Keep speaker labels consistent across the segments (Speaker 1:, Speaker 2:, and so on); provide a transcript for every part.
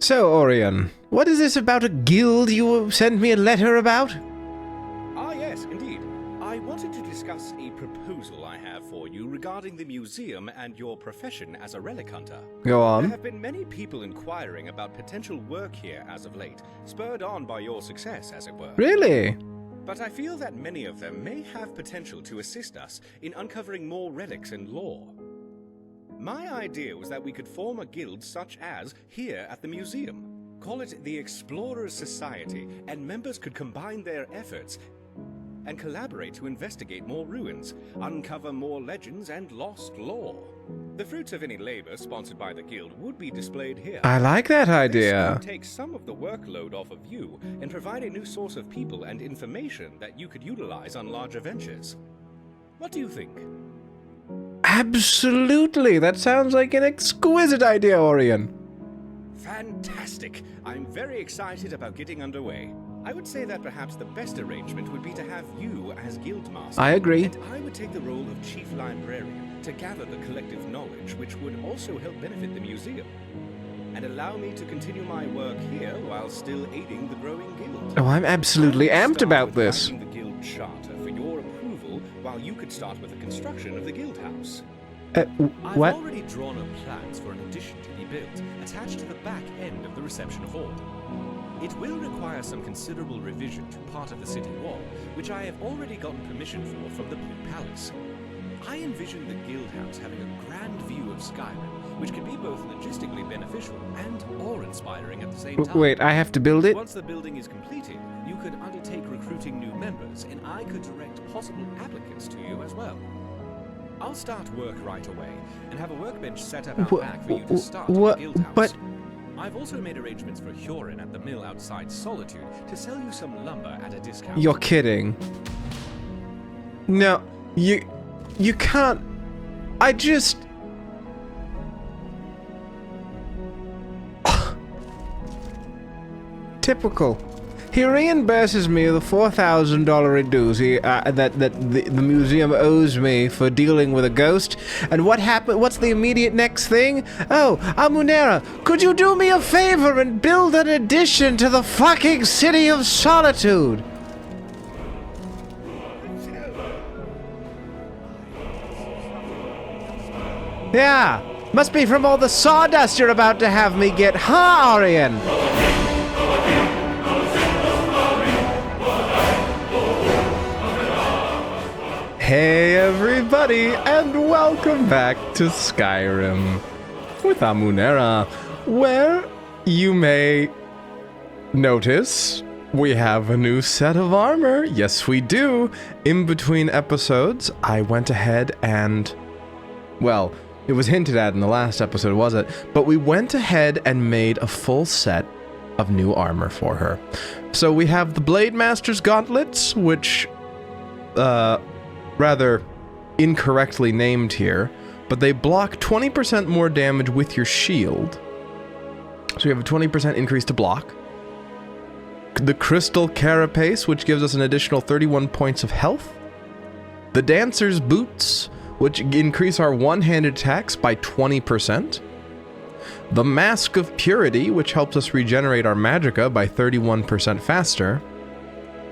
Speaker 1: So, Orion, what is this about a guild you sent me a letter about?
Speaker 2: Ah, yes, indeed. I wanted to discuss a proposal I have for you regarding the museum and your profession as a relic hunter.
Speaker 1: Go on.
Speaker 2: There have been many people inquiring about potential work here as of late, spurred on by your success, as it were.
Speaker 1: Really?
Speaker 2: But I feel that many of them may have potential to assist us in uncovering more relics and lore. My idea was that we could form a guild such as here at the museum. Call it the Explorers Society, and members could combine their efforts and collaborate to investigate more ruins, uncover more legends and lost lore. The fruits of any labor sponsored by the guild would be displayed here.
Speaker 1: I like that idea.
Speaker 2: This would take some of the workload off of you and provide a new source of people and information that you could utilize on larger ventures. What do you think?
Speaker 1: Absolutely! That sounds like an exquisite idea, Orion.
Speaker 2: Fantastic! I'm very excited about getting underway. I would say that perhaps the best arrangement would be to have you as Guildmaster.
Speaker 1: I agree.
Speaker 2: And I would take the role of Chief Librarian to gather the collective knowledge, which would also help benefit the museum, and allow me to continue my work here while still aiding the growing guild.
Speaker 1: Oh, I'm absolutely amped about this.
Speaker 2: The guild charter for your approval, while you could start with the construction of the guild house.
Speaker 1: What?
Speaker 3: I've already drawn up plans for an addition to be built, attached to the back end of the reception hall. It will require some considerable revision to part of the city wall, which I have already gotten permission for from the Blue Palace. I envision the guild house having a grand view of Skyrim, which can be both logistically beneficial and awe-inspiring at the same time.
Speaker 1: Wait, I have to build it?
Speaker 3: Once the building is completed, you could undertake recruiting new members, and I could direct possible applicants to you as well. I'll start work right away, and have a workbench set up out back for you to start in the guild house.
Speaker 1: But
Speaker 3: I've also made arrangements for Hurin at the mill outside Solitude to sell you some lumber at a discount.
Speaker 1: you're kidding. No, you can't. I just... Typical. He reimburses me the $4,000 reduce that the museum owes me for dealing with a ghost. And what happened? What's the immediate next thing? Oh, Amunera, could you do me a favor and build an addition to the fucking City of Solitude? Yeah, must be from all the sawdust you're about to have me get, huh, Orion? Hey everybody, and welcome back to Skyrim with Amunera, where you may notice we have a new set of armor. Yes, we do. In between episodes, I went ahead and, well, it was hinted at in the last episode, was it? But we went ahead and made a full set of new armor for her. So we have the Blade Master's gauntlets, which, rather incorrectly named here, but they block 20% more damage with your shield. So you have a 20% increase to block. The Crystal Carapace, which gives us an additional 31 points of health. The Dancer's Boots, which increase our one-handed attacks by 20%. The Mask of Purity, which helps us regenerate our magicka by 31% faster.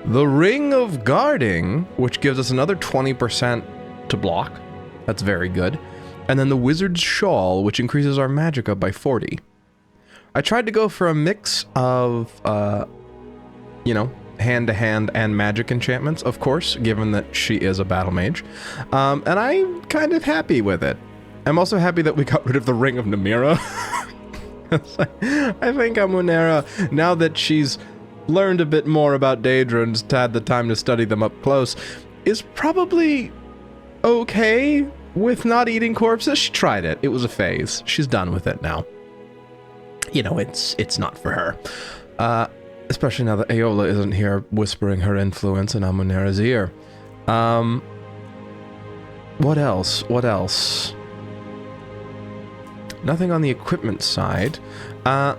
Speaker 1: The Ring of Guarding, which gives us another 20% to block. That's very good. And then the Wizard's Shawl, which increases our magicka by 40. I tried to go for a mix of, hand-to-hand and magic enchantments, of course, given that she is a battle mage. And I'm kind of happy with it. I'm also happy that we got rid of the Ring of Namira. I think Amunera, now that she's learned a bit more about Daedra and had the time to study them up close, is probably okay with not eating corpses. She tried it. It was a phase. She's done with it now. You know, it's not for her. Especially now that Aola isn't here whispering her influence in Amunera's ear. What else? What else? Nothing on the equipment side. I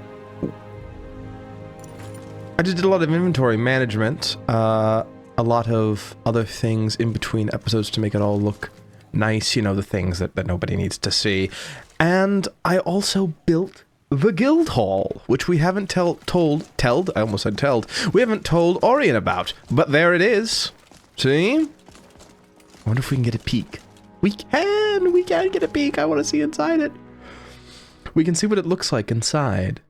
Speaker 1: just did a lot of inventory management, a lot of other things in between episodes to make it all look nice, you know, the things that nobody needs to see. And I also built the Guildhall, which we haven't told, I almost said telled, we haven't told Orion about, but there it is. See? I wonder if we can get a peek. We can get a peek. I want to see inside it. We can see what it looks like inside.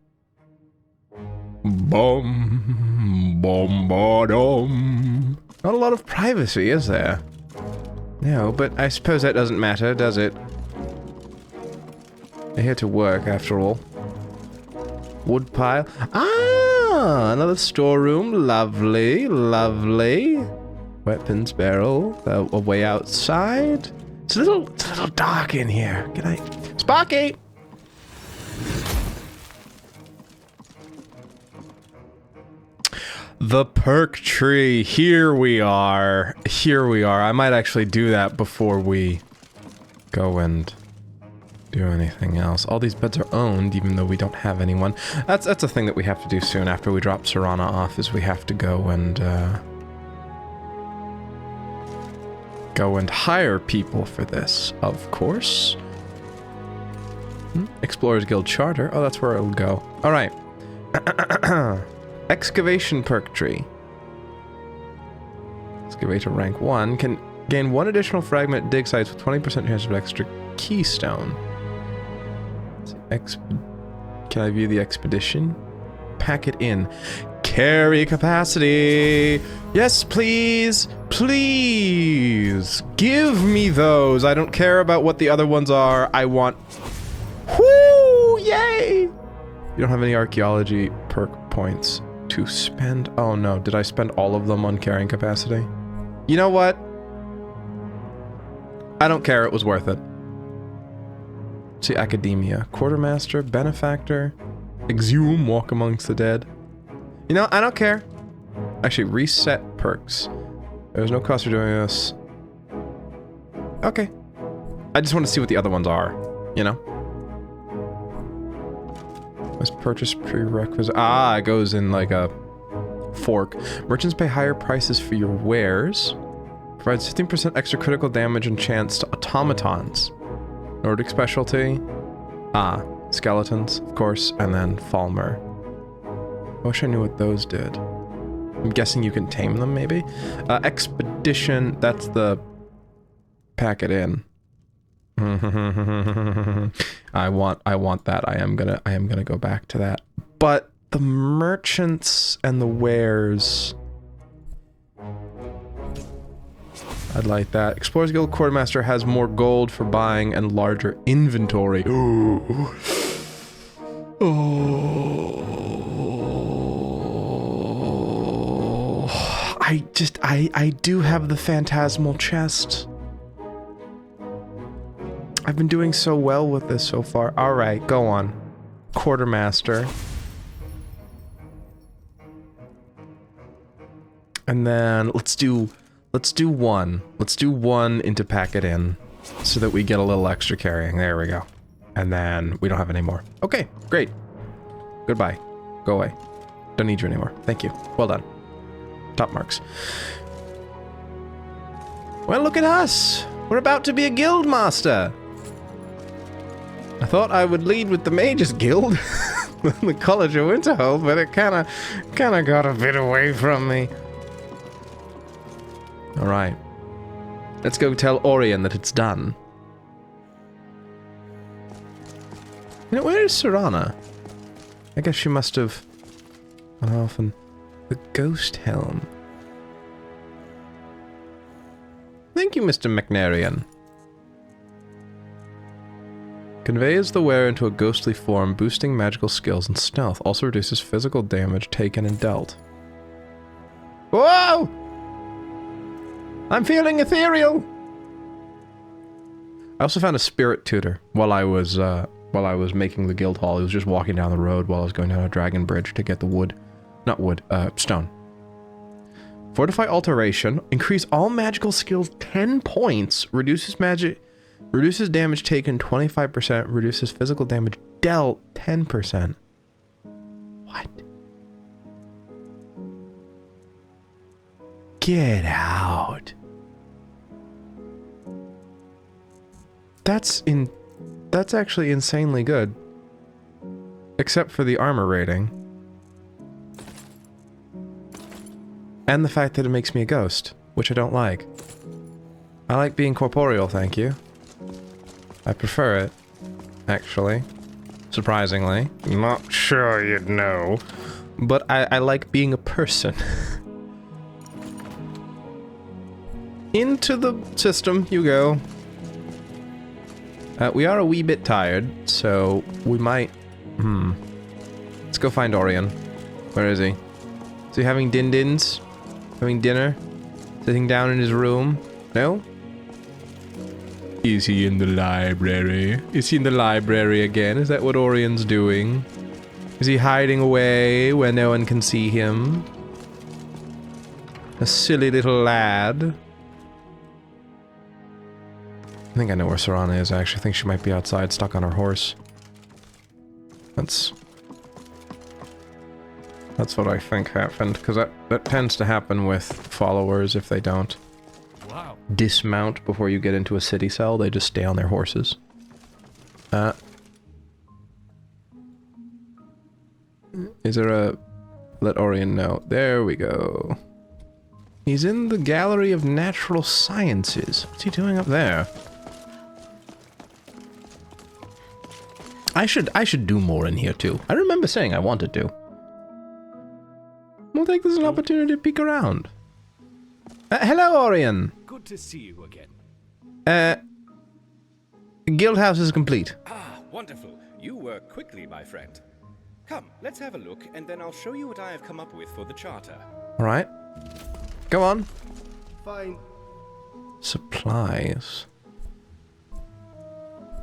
Speaker 1: Bum, bum, ba-dum. Not a lot of privacy, is there? No, but I suppose that doesn't matter, does it? They're here to work, after all. Woodpile. Ah, another storeroom. Lovely, lovely. Weapons barrel. A way outside. It's a little dark in here. Can I... Sparky! The perk tree. Here we are. Here we are. I might actually do that before we go and do anything else. All these beds are owned, even though we don't have anyone. That's a thing that we have to do soon after we drop Serana off, is we have to go and hire people for this, of course. Explorers Guild Charter. Oh, that's where it'll go. All right. Excavation perk tree. Excavator rank 1 can gain 1 additional fragment dig sites with 20% chance of extra keystone. Can I view the expedition? Pack it in. Carry capacity. Yes, please. Please. Give me those. I don't care about what the other ones are. I want... Whoo! Yay! You don't have any archaeology perk points to spend. Oh no, did I spend all of them on carrying capacity? You know what? I don't care, it was worth it. See, academia. Quartermaster, benefactor, exhume, walk amongst the dead. You know, I don't care. Actually, reset perks. There's no cost for doing this. Okay. I just want to see what the other ones are, you know? Must purchase prerequisite. Ah, it goes in like a fork. Merchants pay higher prices for your wares. Provides 15% extra critical damage and chance to automatons. Nordic specialty. Ah, skeletons, of course, and then Falmer. I wish I knew what those did. I'm guessing you can tame them, maybe? Expedition, that's the... Pack it in. I want that. I am gonna go back to that. But the merchants and the wares, I'd like that. Explorers Guild Quartermaster has more gold for buying and larger inventory. Ooh. Oh. I do have the phantasmal chest. I've been doing so well with this so far. All right, go on. Quartermaster. And then let's do one. Let's do one into pack it in so that we get a little extra carrying. There we go. And then we don't have any more. Okay, great. Goodbye. Go away. Don't need you anymore. Thank you. Well done. Top marks. Well, look at us. We're about to be a guild master. I thought I would lead with the Mages Guild, the College of Winterhold, but it kind of got a bit away from me. All right, let's go tell Orion that it's done. You know, where is Serana? I guess she must have gone off and the Ghost Helm. Thank you, Mr. McNarian. Conveys the wearer into a ghostly form, boosting magical skills and stealth. Also reduces physical damage taken and dealt. Whoa! I'm feeling ethereal! I also found a spirit tutor while I was making the guild hall. He was just walking down the road while I was going down a dragon bridge to get the wood. Not wood, stone. Fortify alteration. Increase all magical skills 10 points. Reduces damage taken 25%. Reduces physical damage dealt 10%. What? Get out. That's actually insanely good. Except for the armor rating. And the fact that it makes me a ghost, which I don't like. I like being corporeal, thank you. I prefer it, actually. Surprisingly. Not sure you'd know. But I like being a person. Into the system you go. We are a wee bit tired, so we might... Let's go find Orion. Where is he? Is he having din-dins? Having dinner? Sitting down in his room? No? Is he in the library? Is he in the library again? Is that what Orion's doing? Is he hiding away where no one can see him? A silly little lad. I think I know where Serana is, I actually think she might be outside, stuck on her horse. That's what I think happened, because that tends to happen with followers if they don't dismount before you get into a city cell, they just stay on their horses. Is there a... Let Orion know. There we go. He's in the Gallery of Natural Sciences. What's he doing up there? I should do more in here too. I remember saying I wanted to. We'll take this as an opportunity to peek around. Hello, Orion.
Speaker 3: Good to see you again.
Speaker 1: Guild house is complete.
Speaker 2: Ah, wonderful. You work quickly, my friend. Come, let's have a look, and then I'll show you what I have come up with for the charter.
Speaker 1: Alright. Go on.
Speaker 4: Fine.
Speaker 1: Supplies.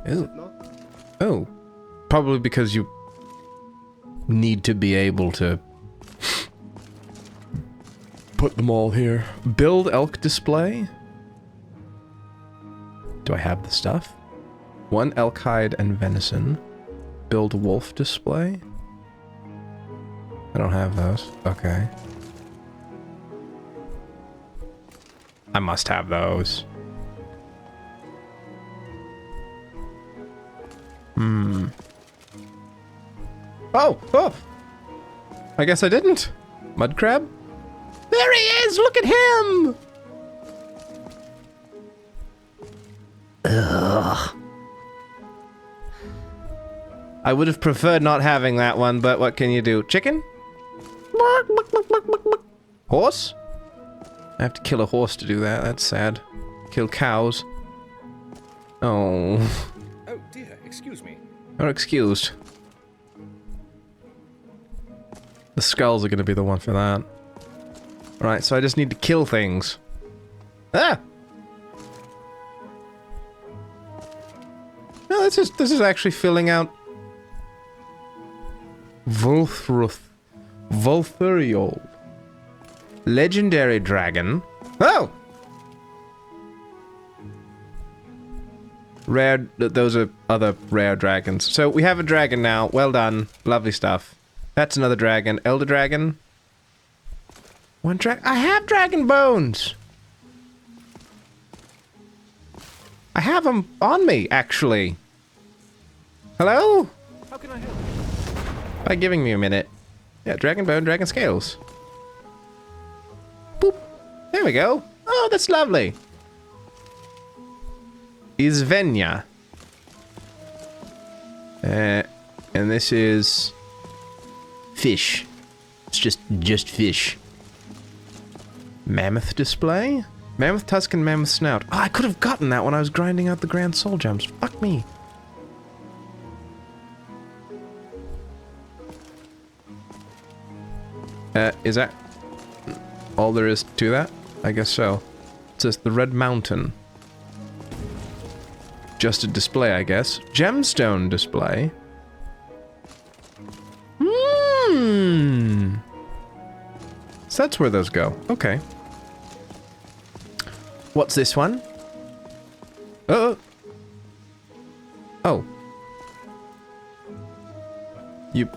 Speaker 1: Ew. Oh. Probably because you need to be able to put them all here. Build elk display? Do I have the stuff? 1 elk hide and venison. Build wolf display? I don't have those. Okay. I must have those. Oh! Oh! I guess I didn't. Mud crab? There he is! Look at him! Ugh. I would have preferred not having that one, but what can you do? Chicken? Horse? I have to kill a horse to do that. That's sad. Kill cows. Oh.
Speaker 2: Oh dear, excuse me.
Speaker 1: You're excused. The skulls are going to be the one for that. Alright, so I just need to kill things. Ah! No, this is actually filling out... Volthuriol. Legendary dragon. Oh! Rare... Those are other rare dragons. So we have a dragon now. Well done. Lovely stuff. That's another dragon. Elder dragon. One dragon. I have dragon bones! I have them on me, actually. Hello?
Speaker 3: How can I help?
Speaker 1: By giving me a minute. Yeah, dragon bone, dragon scales. Boop. There we go. Oh, that's lovely. Izvenya. And this is... fish. It's just fish. Mammoth display? Mammoth tusk and mammoth snout. Oh, I could have gotten that when I was grinding out the grand soul gems. Fuck me. Is that all there is to that? I guess so. It says the Red Mountain. Just a display, I guess. Gemstone display. So that's where those go. Okay. What's this one? Oh. Oh. You...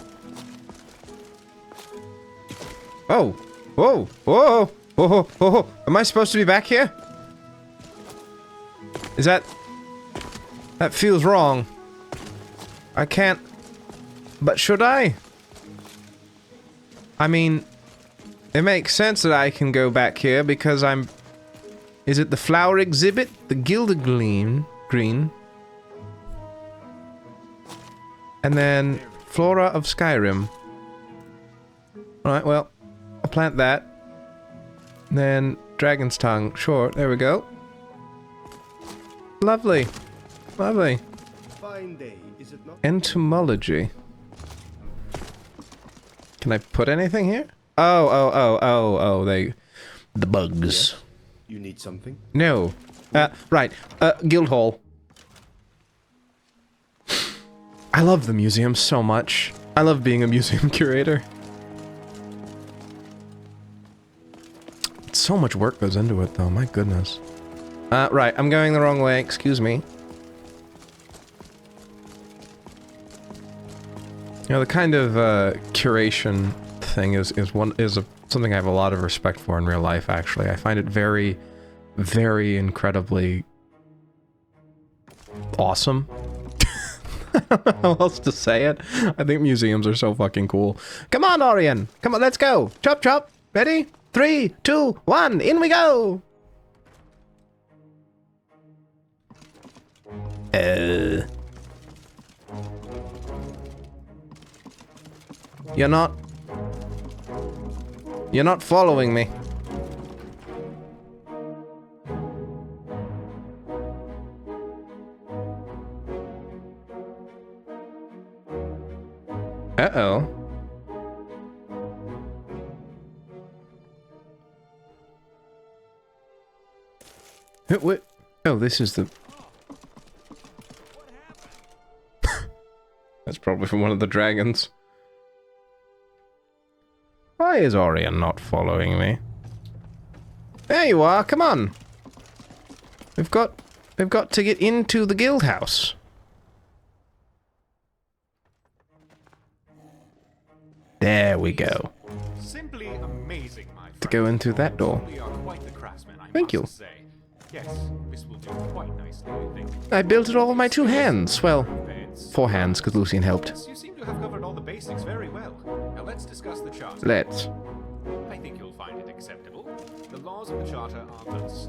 Speaker 1: Oh. Whoa. Whoa. Whoa. Whoa. Am I supposed to be back here? Is that... That feels wrong. I can't... But should I? I mean, it makes sense that I can go back here because I'm... Is it the flower exhibit? The gilded green. And then Flora of Skyrim. Alright, well, I'll plant that. Then Dragon's Tongue. Sure, there we go. Lovely. Lovely.
Speaker 4: Fine day, is it not?
Speaker 1: Entomology. Can I put anything here? Oh, the bugs.
Speaker 4: You need something?
Speaker 1: No. Right. Guildhall. I love the museum so much. I love being a museum curator. So much work goes into it, though. My goodness. Right. I'm going the wrong way. Excuse me. You know, the kind of curation thing is something I have a lot of respect for in real life, actually. I find it very, very incredibly awesome. I don't know how else to say it. I think museums are so fucking cool. Come on, Orion! Come on, let's go! Chop, chop! Ready? 3, 2, 1, in we go! You're not following me. Uh-oh. What? Oh, this is the... That's probably from one of the dragons. Why is Orion not following me? There you are, come on! We've got to get into the guild house. There we go.
Speaker 5: Simply amazing, my friend.
Speaker 1: To go into that door.
Speaker 5: You are quite the craftsman, I
Speaker 1: Thank you.
Speaker 5: must say. Yes, this will do quite nicely, I think.
Speaker 1: I built it all with my 2 hands. Well, 4 hands, because Lucian helped.
Speaker 5: Yes, you seem to have covered all the basics very well. Now let's discuss the charter.
Speaker 1: Let's.
Speaker 5: I think you'll find it acceptable. The laws of the charter are thus.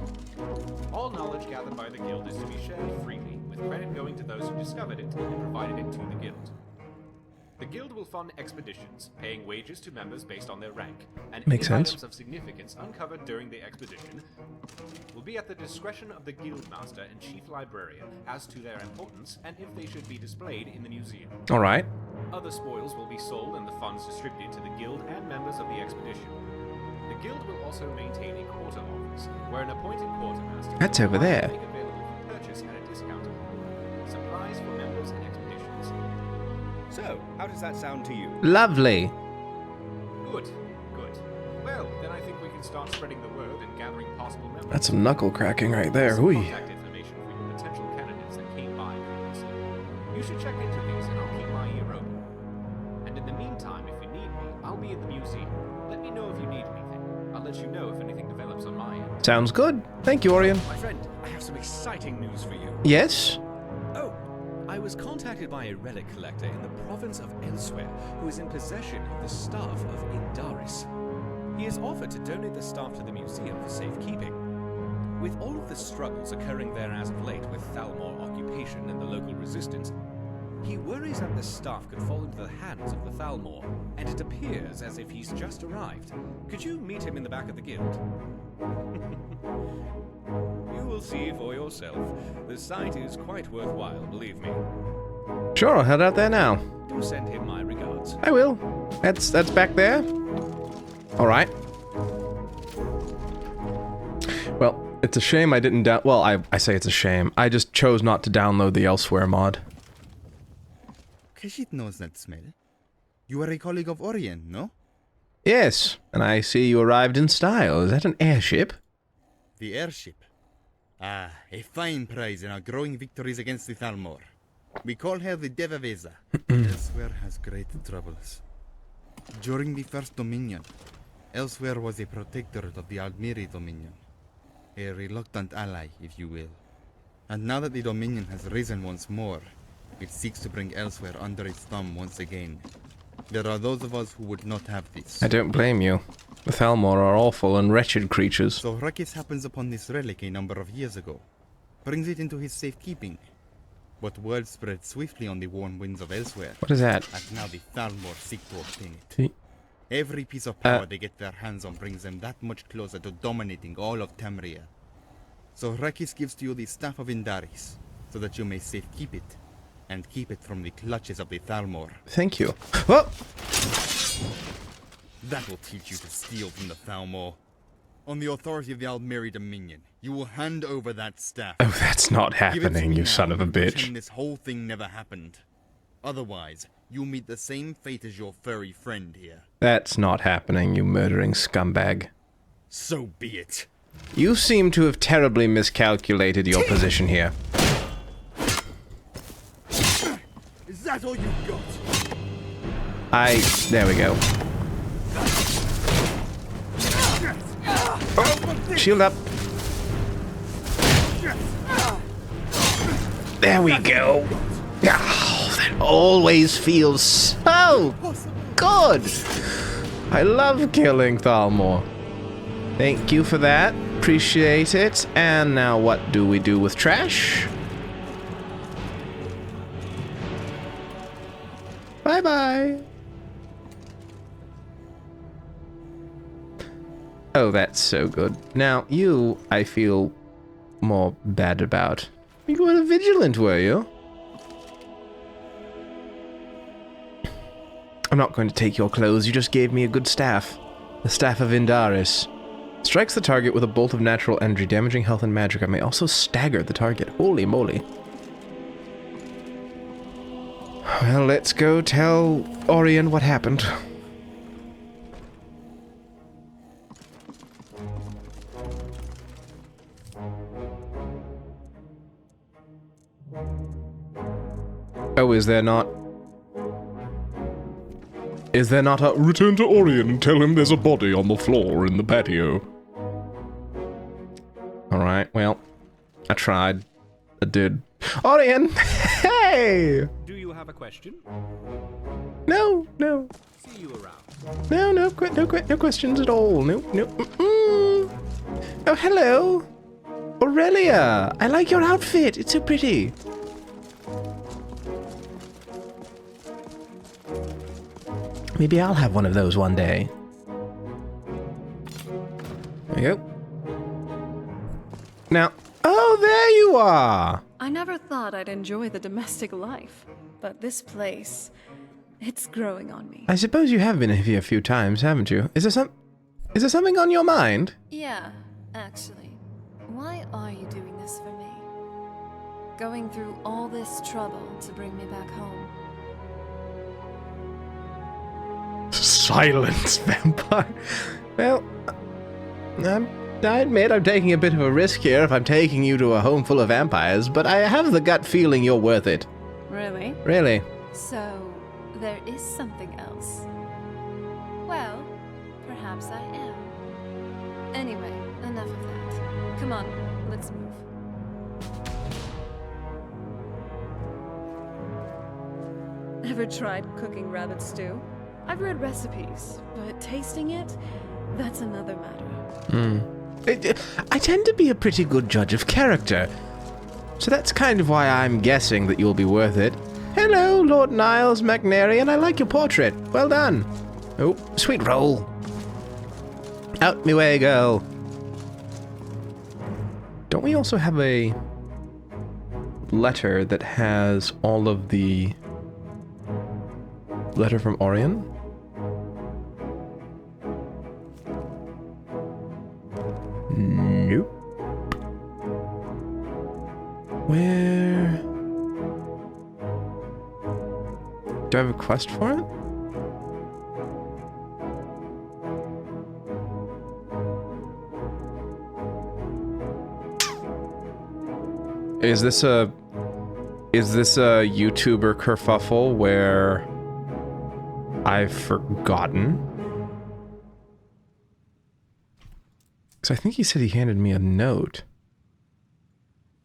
Speaker 5: All knowledge gathered by the guild is to be shared freely, with credit going to those who discovered it and provided it to the guild. The guild will fund expeditions, paying wages to members based on their rank, and
Speaker 1: Makes
Speaker 5: any
Speaker 1: sense.
Speaker 5: items of significance uncovered during the expedition will be at the discretion of the guild master and chief librarian as to their importance and if they should be displayed in the museum.
Speaker 1: Alright.
Speaker 5: Other spoils will be sold and the funds distributed to the guild and members of the expedition. The guild will also maintain a quarter office, where an appointed quartermaster
Speaker 1: That's
Speaker 5: will
Speaker 1: over there.
Speaker 5: make available for purchase at a discount supplies for members and expeditions.
Speaker 2: So, how does that sound to you?
Speaker 1: Lovely.
Speaker 5: Good, good. Well, then I think we can start spreading the word and gathering possible members.
Speaker 1: That's some knuckle cracking right there.
Speaker 5: Some
Speaker 1: Ooh.
Speaker 5: contact information for your potential candidates that came by previously. You should check into these and I'll keep my ear open. And in the meantime, if you need me, I'll be at the museum. Let me know if you need anything. I'll let you know if anything develops on my end.
Speaker 1: Sounds good. Thank you, Orion.
Speaker 2: My friend, I have some exciting news for you.
Speaker 1: Yes?
Speaker 3: Oh, I was contacted by a relic collector in the province of Elsewhere who is in possession of the staff of Indaris. He has offered to donate the staff to the museum for safekeeping. With all of the struggles occurring there as of late with Thalmor occupation and the local resistance, he worries that the staff could fall into the hands of the Thalmor, and it appears as if he's just arrived. Could you meet him in the back of the guild? You will see for yourself. The sight is quite worthwhile, believe me.
Speaker 1: Sure, I'll head out there now.
Speaker 3: Do send him my regards.
Speaker 1: I will. That's back there. Alright. Well, it's a shame I didn't well, I say it's a shame. I just chose not to download the Elsewhere mod.
Speaker 4: Kashit knows that smell. You are a colleague of Orion, no?
Speaker 1: Yes, and I see you arrived in style. Is that an airship?
Speaker 4: The airship. Ah, a fine prize in our growing victories against the Thalmor. We call her the Devaveza. Elsewhere has great troubles. During the First Dominion, Elsewhere was a protectorate of the Aldmiri Dominion. A reluctant ally, if you will. And now that the Dominion has risen once more, It seeks to bring elsewhere under its thumb once again. There are those of us who would not have this.
Speaker 1: I don't blame you. The Thalmor are awful and wretched creatures.
Speaker 4: So Rakis happens upon this relic a number of years ago. Brings it into his safekeeping. But word spread swiftly on the warm winds of elsewhere.
Speaker 1: What is that?
Speaker 4: And now the Thalmor seek to obtain it.
Speaker 1: See?
Speaker 4: Every piece of power they get their hands on brings them that much closer to dominating all of Tamria. So Rakis gives to you the Staff of Indaris, so that you may safekeep it, and keep it from the clutches of the Thalmor.
Speaker 1: Thank you. Oh!
Speaker 4: That will teach you to steal from the Thalmor. On the authority of the Aldmeri Dominion, you will hand over that staff.
Speaker 1: Oh, that's not happening, you son of a bitch.
Speaker 4: Pretend this whole thing never happened. Otherwise, you'll meet the same fate as your furry friend here.
Speaker 1: That's not happening, you murdering scumbag.
Speaker 4: So be it.
Speaker 1: You seem to have terribly miscalculated your position here.
Speaker 4: Is that all you've got?
Speaker 1: There we go. Oh, shield up. There we go. Oh, that always feels so good. I love killing Thalmor. Thank you for that. Appreciate it. And now what do we do with trash? Bye-bye. Oh, that's so good. Now, you, I feel more bad about. You were vigilant, were you? I'm not going to take your clothes. You just gave me a good staff. The Staff of Indaris. Strikes the target with a bolt of natural energy, damaging health and magic. I may also stagger the target. Holy moly. Well, let's go tell Orion what happened. Oh, is there not? Is there not a... Return to Orion and tell him there's a body on the floor in the patio. Alright, well, I tried. I did. Orion! Hey!
Speaker 3: Do you have a question?
Speaker 1: No.
Speaker 3: See you around.
Speaker 1: No questions at all. No. Mm-mm. Oh, hello. Aurelia, I like your outfit. It's so pretty. Maybe I'll have one of those one day. There you go. Now, oh, there you are.
Speaker 6: I never thought I'd enjoy the domestic life, but this place, it's growing on me.
Speaker 1: I suppose you have been here a few times, haven't you? Is there something on your mind?
Speaker 6: Yeah, actually. Why are you doing this for me? Going through all this trouble to bring me back home.
Speaker 1: Silence, vampire. Well, I admit I'm taking a bit of a risk here if I'm taking you to a home full of vampires, but I have the gut feeling you're worth it.
Speaker 6: Really?
Speaker 1: Really?
Speaker 6: So, there is something else. Well, perhaps I am. Anyway, enough of that. Come on, let's move. Ever tried cooking rabbit stew? I've read recipes, but tasting it, that's another matter.
Speaker 1: I tend to be a pretty good judge of character, so that's kind of why I'm guessing that you'll be worth it. Hello, Lord Niles McNary, I like your portrait. Well done. Oh, sweet roll. Out me way, girl. Don't we also have a letter that has all of the... Letter from Orion? Nope. Where... Do I have a quest for it? Is this a YouTuber kerfuffle where I've forgotten? Because I think he said he handed me a note.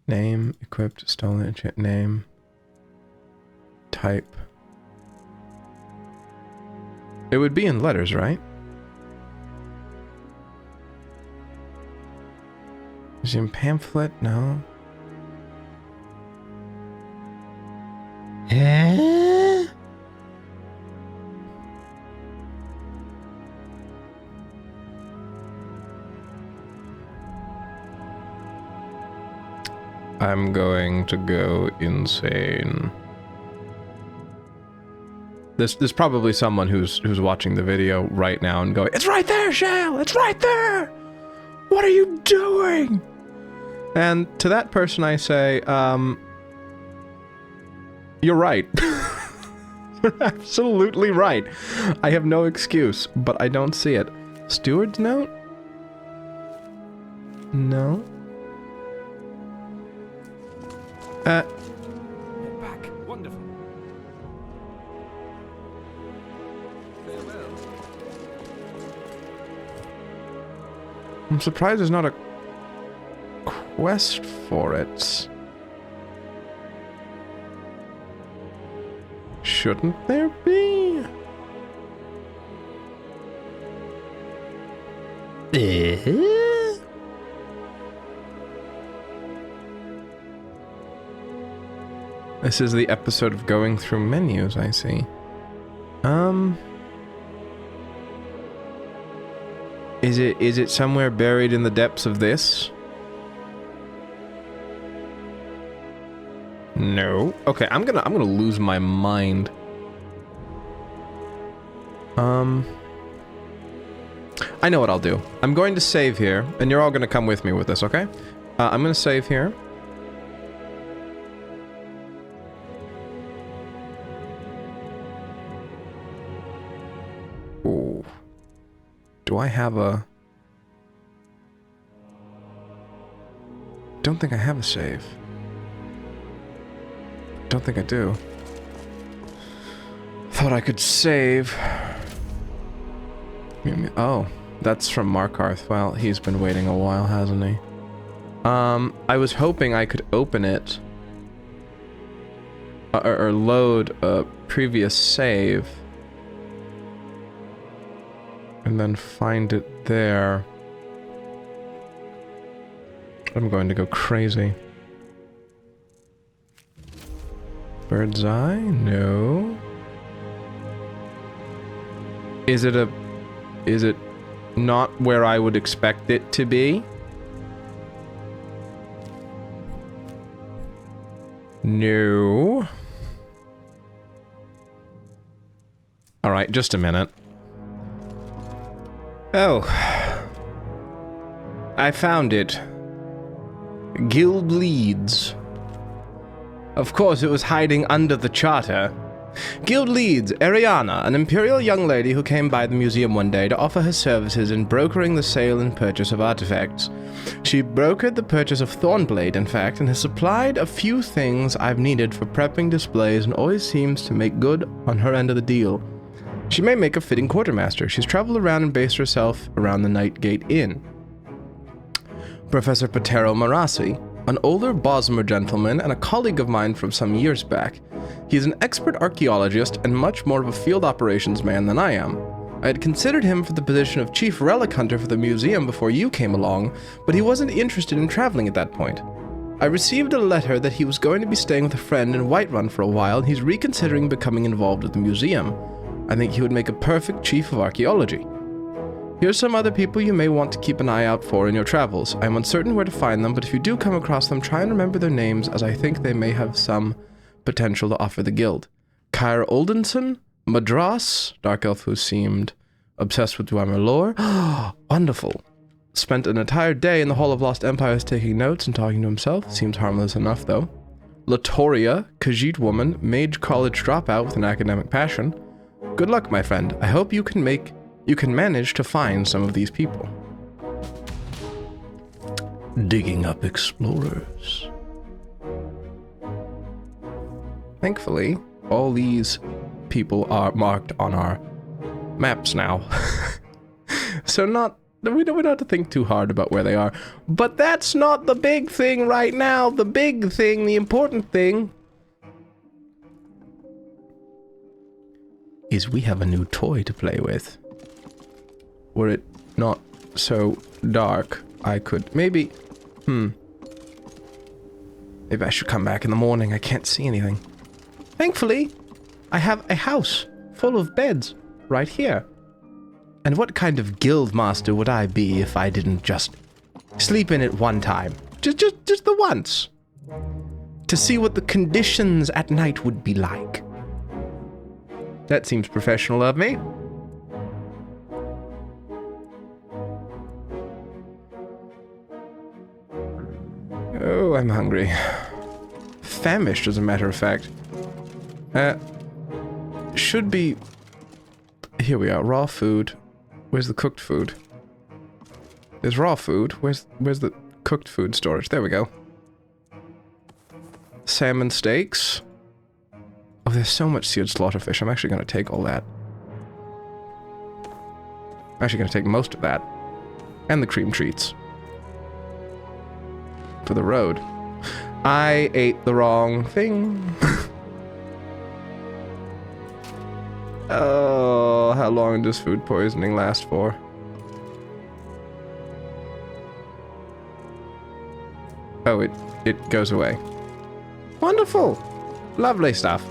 Speaker 1: Name, equipped, stolen, enchant, name. type? It would be in letters, right? Museum pamphlet? No. I'm going to go insane. There's probably someone who's watching the video right now and going, "It's right there, Shale! It's right there! What are you doing?" And to that person I say, you're right. You're absolutely right. I have no excuse, but I don't see it. Steward's note? No.
Speaker 3: Back. Wonderful. Farewell.
Speaker 1: I'm surprised there's not a quest for it. Shouldn't there be? This is the episode of going through menus, I see. Is it somewhere buried in the depths of this? No. Okay, I'm gonna lose my mind. I know what I'll do. I'm going to save here, and you're all gonna come with me with this, okay? I'm gonna save here. Ooh. Do I have a... Don't think I have a save. Don't think I do. Thought I could save. Oh, that's from Markarth. Well, he's been waiting a while, hasn't he? I was hoping I could open it or load a previous save and then find it there. I'm going to go crazy. Bird's eye? No. Is it not where I would expect it to be? No. Alright, just a minute. Oh. I found it. Guild leads. Of course, it was hiding under the charter. Guild leads Ariana, an imperial young lady who came by the museum one day to offer her services in brokering the sale and purchase of artifacts. She brokered the purchase of Thornblade, in fact, and has supplied a few things I've needed for prepping displays and always seems to make good on her end of the deal. She may make a fitting quartermaster. She's traveled around and based herself around the Nightgate Inn. Professor Patero Marasi, an older Bosmer gentleman and a colleague of mine from some years back. He is an expert archaeologist and much more of a field operations man than I am. I had considered him for the position of chief relic hunter for the museum before you came along, but he wasn't interested in traveling at that point. I received a letter that he was going to be staying with a friend in Whiterun for a while, and he's reconsidering becoming involved with the museum. I think he would make a perfect chief of archaeology. Here's some other people you may want to keep an eye out for in your travels. I'm uncertain where to find them, but if you do come across them, try and remember their names, as I think they may have some potential to offer the guild. Kyra Oldenson, Madras, dark elf who seemed obsessed with Dwemer lore. Wonderful. Spent an entire day in the Hall of Lost Empires taking notes and talking to himself. Seems harmless enough, though. Latoria, Khajiit woman, mage college dropout with an academic passion. Good luck, my friend. I hope you can manage to find some of these people. Digging up explorers. Thankfully, all these people are marked on our maps now. So we don't have to think too hard about where they are. But that's not the big thing right now. The big thing, the important thing, is we have a new toy to play with. Were it not so dark, I could maybe... Maybe I should come back in the morning. I can't see anything. Thankfully, I have a house full of beds right here. And what kind of guild master would I be if I didn't just sleep in it one time? Just the once. To see what the conditions at night would be like. That seems professional of me. Oh, I'm hungry. Famished, as a matter of fact. Should be... Here we are, raw food. Where's the cooked food? There's raw food. Where's the cooked food storage? There we go. Salmon steaks. Oh, there's so much seared slaughterfish. I'm actually going to take all that. I'm actually going to take most of that. And the cream treats. For the road. I ate the wrong thing. Oh, how long does food poisoning last for? Oh, it goes away. Wonderful. Lovely stuff.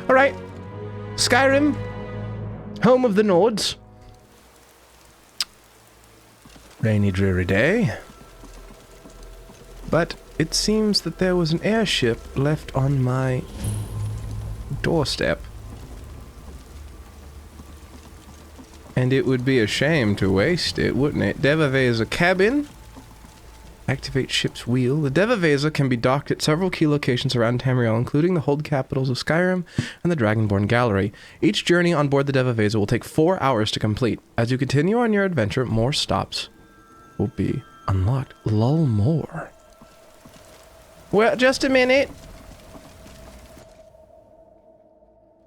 Speaker 1: Alright. Skyrim. Home of the Nords. Rainy, dreary day. But it seems that there was an airship left on my doorstep. And it would be a shame to waste it, wouldn't it? Devavesa cabin. Activate ship's wheel. The Devavesa can be docked at several key locations around Tamriel, including the hold capitals of Skyrim and the Dragonborn Gallery. Each journey on board the Devavesa will take 4 hours to complete. As you continue on your adventure, more stops will be unlocked. Lull more. Well, just a minute.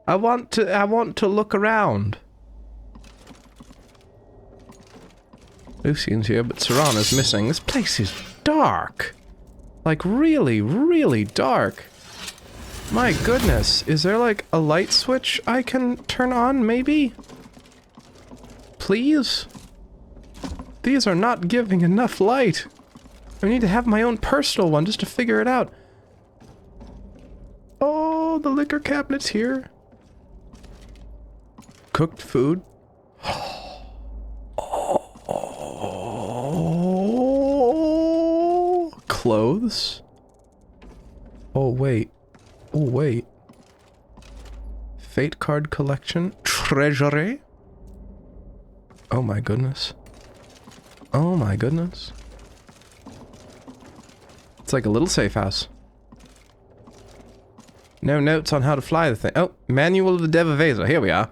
Speaker 1: I want to look around. Lucian's here, but Serana's missing. This place is dark. Like, really, really dark. My goodness. Is there, like, a light switch I can turn on, maybe? Please? These are not giving enough light. I need to have my own personal one just to figure it out. Oh, the liquor cabinet's here. Cooked food. Oh, clothes. Oh, wait. Oh, wait. Fate card collection. Treasury. Oh my goodness. Oh my goodness. It's like a little safe house. No notes on how to fly the thing. Oh, manual of the Devavesa. Here we are.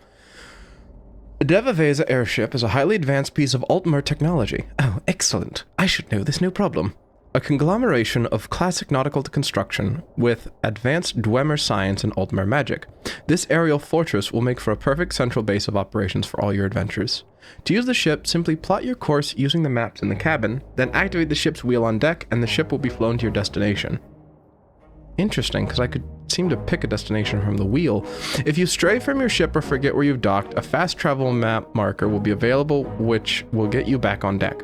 Speaker 1: The Devavesa airship is a highly advanced piece of Altmer technology. Oh, excellent. I should know this, no problem. A conglomeration of classic nautical construction with advanced Dwemer science and Altmer magic. This aerial fortress will make for a perfect central base of operations for all your adventures. To use the ship, simply plot your course using the maps in the cabin, then activate the ship's wheel on deck, and the ship will be flown to your destination. Interesting, because I could seem to pick a destination from the wheel. If you stray from your ship or forget where you've docked, a fast travel map marker will be available, which will get you back on deck.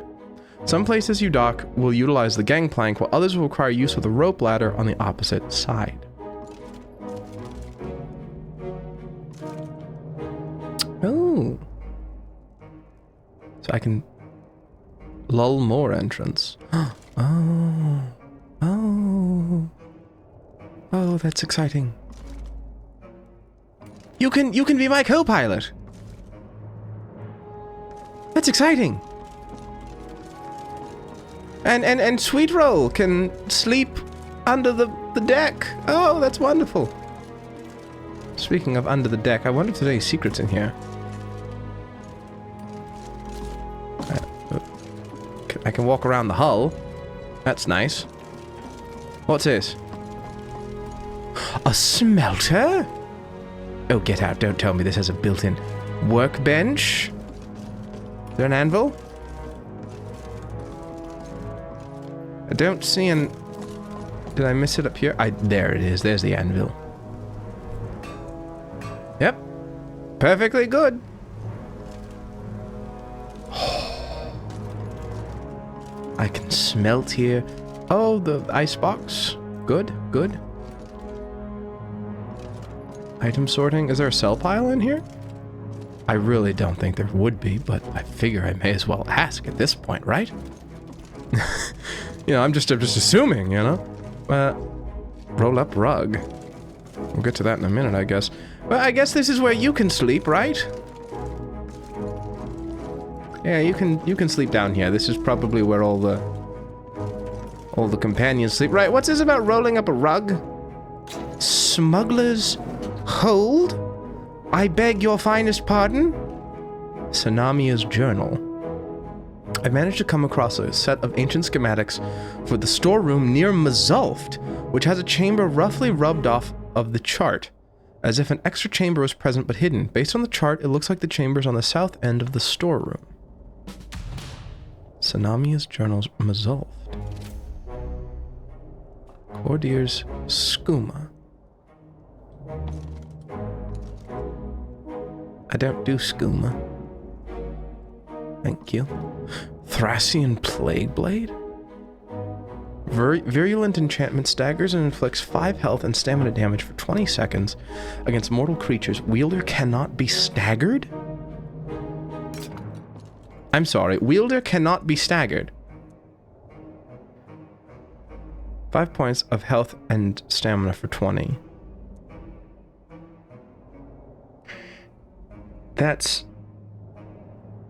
Speaker 1: Some places you dock will utilize the gangplank, while others will require use of the rope ladder on the opposite side. Oh. So I can lull more entrance. Oh. Oh. Oh, that's exciting. You can be my co-pilot. That's exciting. And Sweet Roll can sleep under the deck. Oh, that's wonderful. Speaking of under the deck, I wonder if there's any secrets in here. I can walk around the hull. That's nice. What's this? A smelter? Oh, get out. Don't tell me this has a built-in workbench. Is there an anvil? I don't see an... Did I miss it up here? There it is. There's the anvil. Yep. Perfectly good. I can smelt here. Oh, the icebox. Good, good. Item sorting. Is there a sell pile in here? I really don't think there would be, but I figure I may as well ask at this point, right? You know, I'm just assuming, you know? Roll up rug. We'll get to that in a minute, I guess. Well, I guess this is where you can sleep, right? Yeah, you can sleep down here. This is probably where all the companions sleep. Right, what's this about rolling up a rug? Smuggler's hold? I beg your finest pardon? Sanamia's journal. I managed to come across a set of ancient schematics for the storeroom near Mazulft, which has a chamber roughly rubbed off of the chart, as if an extra chamber was present but hidden. Based on the chart, it looks like the chamber's on the south end of the storeroom. Sanamia's journal's Mazulft. Cordier's skooma. I don't do skooma. Thank you. Thracian Plague Blade? Virulent enchantment staggers and inflicts 5 health and stamina damage for 20 seconds against mortal creatures. Wielder cannot be staggered? I'm sorry, wielder cannot be staggered. 5 points of health and stamina for 20.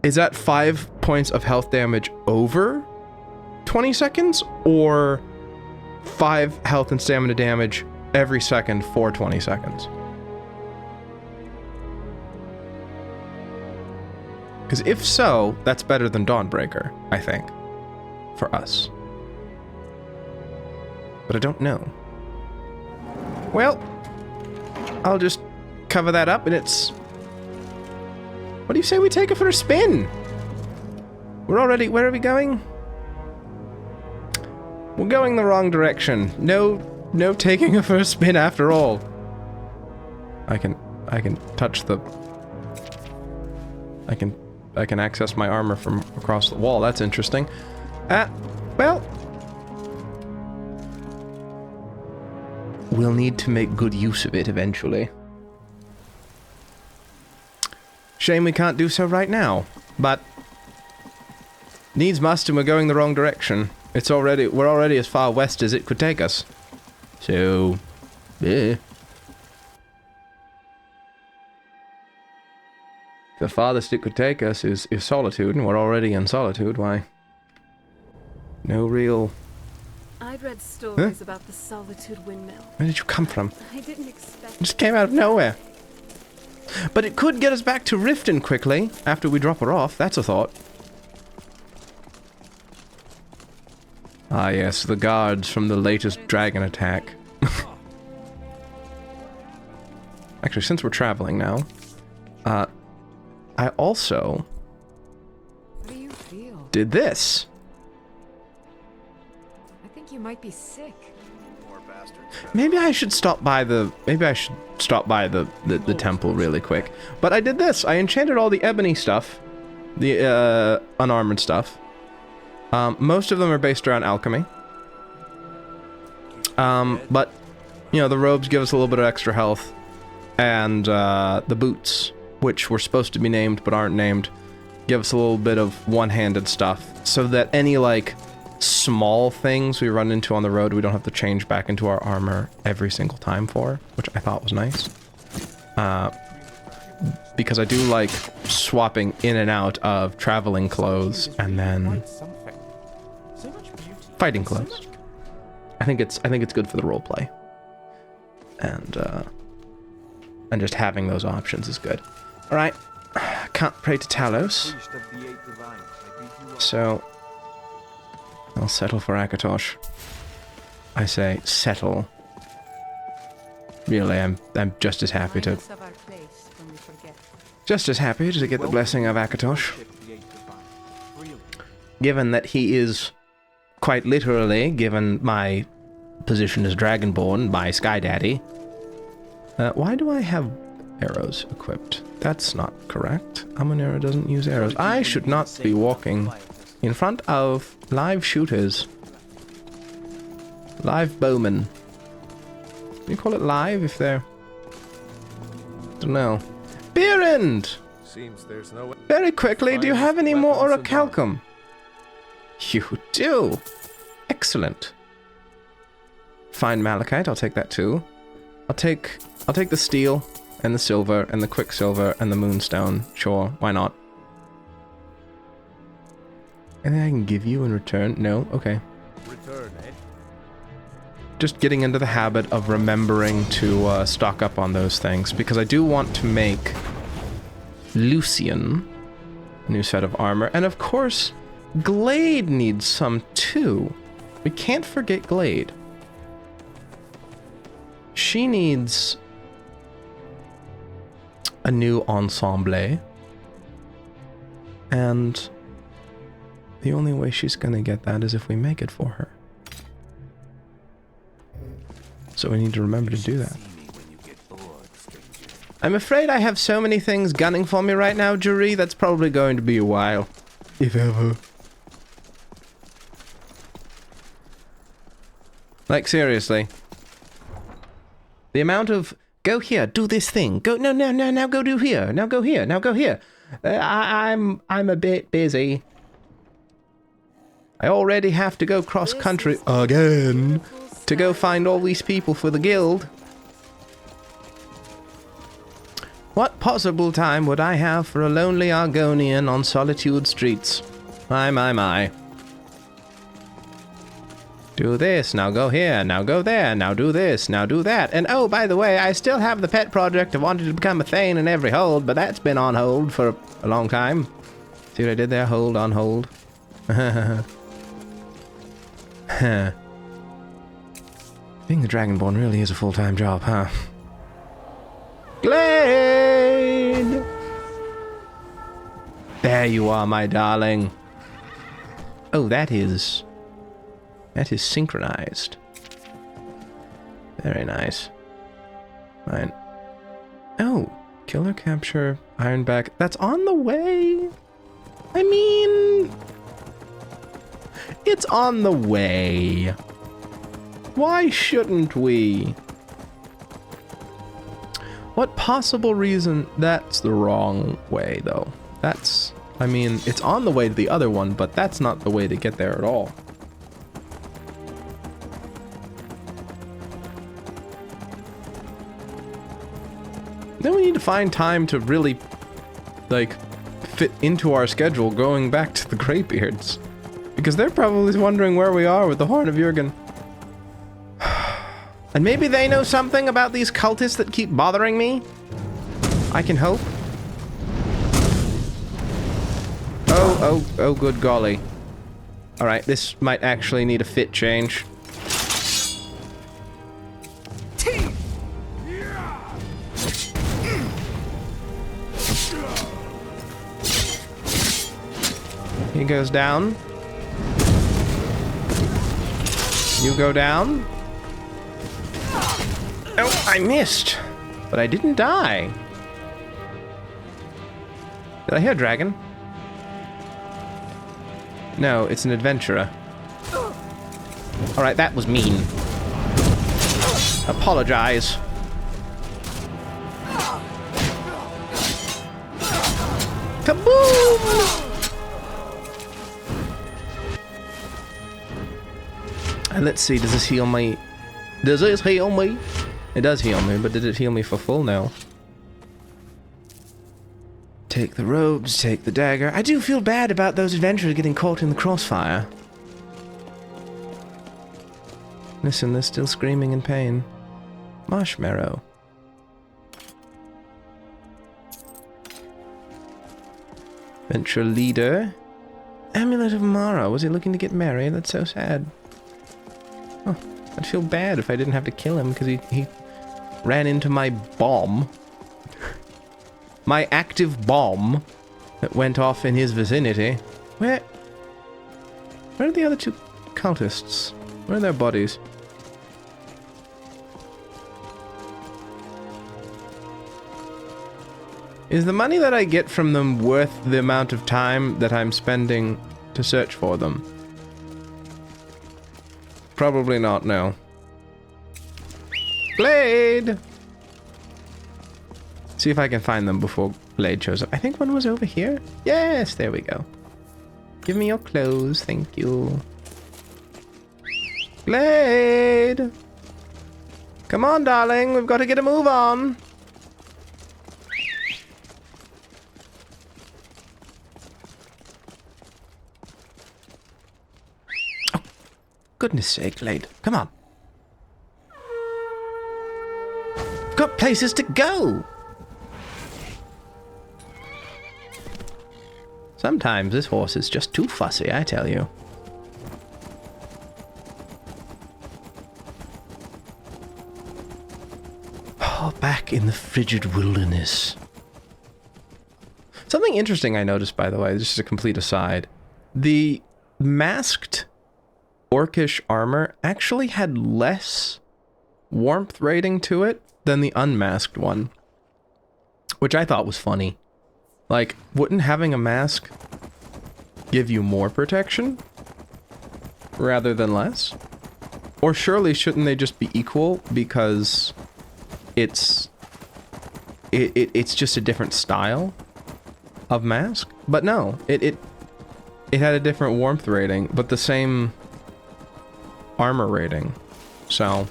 Speaker 1: Is that 5 points of health damage over 20 seconds? Or 5 health and stamina damage every second for 20 seconds? Because if so, that's better than Dawnbreaker, I think. For us. But I don't know. Well, I'll just cover that up, and it's... What do you say we take it for a spin? We're already... Where are we going? We're going the wrong direction. No taking it for a spin after all. I can touch the... I can access my armor from across the wall. That's interesting. Well... We'll need to make good use of it eventually. Shame we can't do so right now, but needs must, and we're going the wrong direction. We're already as far west as it could take us. So, yeah. The farthest it could take us is Solitude, and we're already in Solitude. Why? No real...
Speaker 6: I'd read stories about the Solitude windmill.
Speaker 1: Where did you come from?
Speaker 6: I didn't expect...
Speaker 1: It just came out of nowhere. But it could get us back to Riften quickly, after we drop her off. That's a thought. Ah yes, the guards from the latest dragon attack. Actually, since we're traveling now, I also
Speaker 7: What do you feel?
Speaker 1: did this.
Speaker 7: I think you might be sick.
Speaker 1: Maybe I should stop by the temple really quick. But I did this. I enchanted all the ebony stuff, the unarmored stuff. Most of them are based around alchemy. But you know, the robes give us a little bit of extra health, and the boots, which were supposed to be named but aren't named, give us a little bit of one-handed stuff, so that any like small things we run into on the road we don't have to change back into our armor every single time for, which I thought was nice. Because I do like swapping in and out of traveling clothes and then fighting clothes. I think it's good for the roleplay. And just having those options is good. Alright. Can't pray to Talos. So I'll settle for Akatosh. I say settle. Really, I'm just as happy to get the blessing of Akatosh. Given that he is quite literally, given my position as Dragonborn, my Sky Daddy. Why do I have arrows equipped? That's not correct. Amunera doesn't use arrows. I should not be walking in front of live shooters. Live bowmen. Do you call it live if they're... Don't know. Beerend!
Speaker 8: Seems there's no way.
Speaker 1: Very quickly, do you have any more orichalcum? You do! Excellent. Fine malachite, I'll take that too. I'll take the steel and the silver and the quicksilver and the moonstone. Sure, why not? Anything I can give you in return? No? Okay.
Speaker 8: Return, eh?
Speaker 1: Just getting into the habit of remembering to stock up on those things, because I do want to make Lucian a new set of armor, and of course Glade needs some too. We can't forget Glade. She needs a new ensemble, and the only way she's gonna get that is if we make it for her. So we need to remember to do that. I'm afraid I have so many things gunning for me right now, Jury, that's probably going to be a while. If ever. Like, seriously. The amount of, go here, do this thing, go, no, now go do here, now go here, now go here. I'm a bit busy. I already have to go cross country again to go find all these people for the guild. What possible time would I have for a lonely Argonian on Solitude streets? My. Do this, now go here, now go there, now do this, now do that. And oh, by the way, I still have the pet project of wanting to become a Thane in every hold, but that's been on hold for a long time. See what I did there? Hold on hold. Being the Dragonborn really is a full-time job, huh? Glade! There you are, my darling. Oh, that is synchronized. Very nice. Fine. Oh, killer capture, ironback. That's on the way. I mean, it's on the way. Why shouldn't we? What possible reason? That's the wrong way, though. I mean, it's on the way to the other one, but that's not the way to get there at all. Then we need to find time to really, like, fit into our schedule going back to the Greybeards. Because they're probably wondering where we are with the Horn of Jurgen. And maybe they know something about these cultists that keep bothering me? I can hope. Oh, good golly. Alright, this might actually need a fit change. He goes down. You go down. Oh, I missed. But I didn't die. Did I hear a dragon? No, it's an adventurer. Alright, that was mean. Apologize. Kaboom! And let's see, does this heal me? Does this heal me? It does heal me, but did it heal me for full? No. Take the robes, take the dagger. I do feel bad about those adventurers getting caught in the crossfire. Listen, they're still screaming in pain. Marshmallow. Venture leader. Amulet of Mara. Was he looking to get married? That's so sad. Oh, I'd feel bad if I didn't have to kill him because he ran into my bomb. My active bomb that went off in his vicinity. Where are the other two cultists? Where are their bodies? Is the money that I get from them worth the amount of time that I'm spending to search for them? Probably not, no. Blade! See if I can find them before Blade shows up. I think one was over here. Yes, there we go. Give me your clothes, thank you. Blade! Come on, darling, we've got to get a move on. Oh, goodness sake, Blade, come on. We've got places to go. Sometimes this horse is just too fussy, I tell you. Oh, back in the frigid wilderness. Something interesting I noticed, by the way, just a complete aside. The masked orcish armor actually had less warmth rating to it than the unmasked one, which I thought was funny. Like, wouldn't having a mask give you more protection rather than less? Or surely shouldn't they just be equal because it's just a different style of mask? But no, it had a different warmth rating, but the same armor rating. So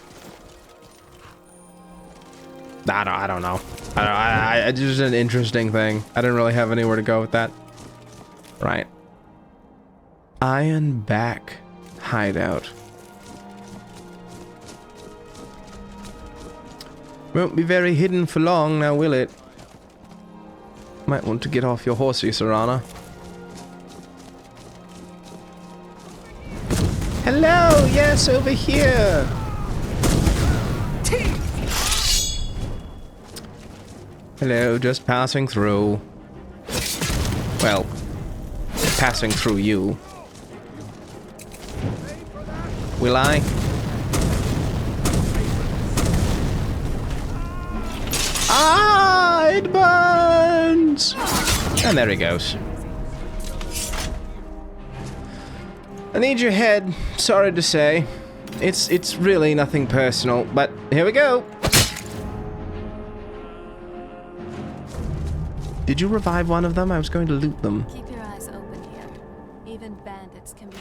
Speaker 1: I don't know. It's just an interesting thing. I didn't really have anywhere to go with that. Right. Iron Back hideout. Won't be very hidden for long now, will it? Might want to get off your horsey, Serana. Hello! Yes, over here! Hello, just passing through. Well, passing through you. Will I? Ah, it burns! And there he goes. I need your head, sorry to say. It's really nothing personal, but here we go. Did you revive one of them? I was going to loot them.
Speaker 6: Keep your eyes open here. Even bandits can be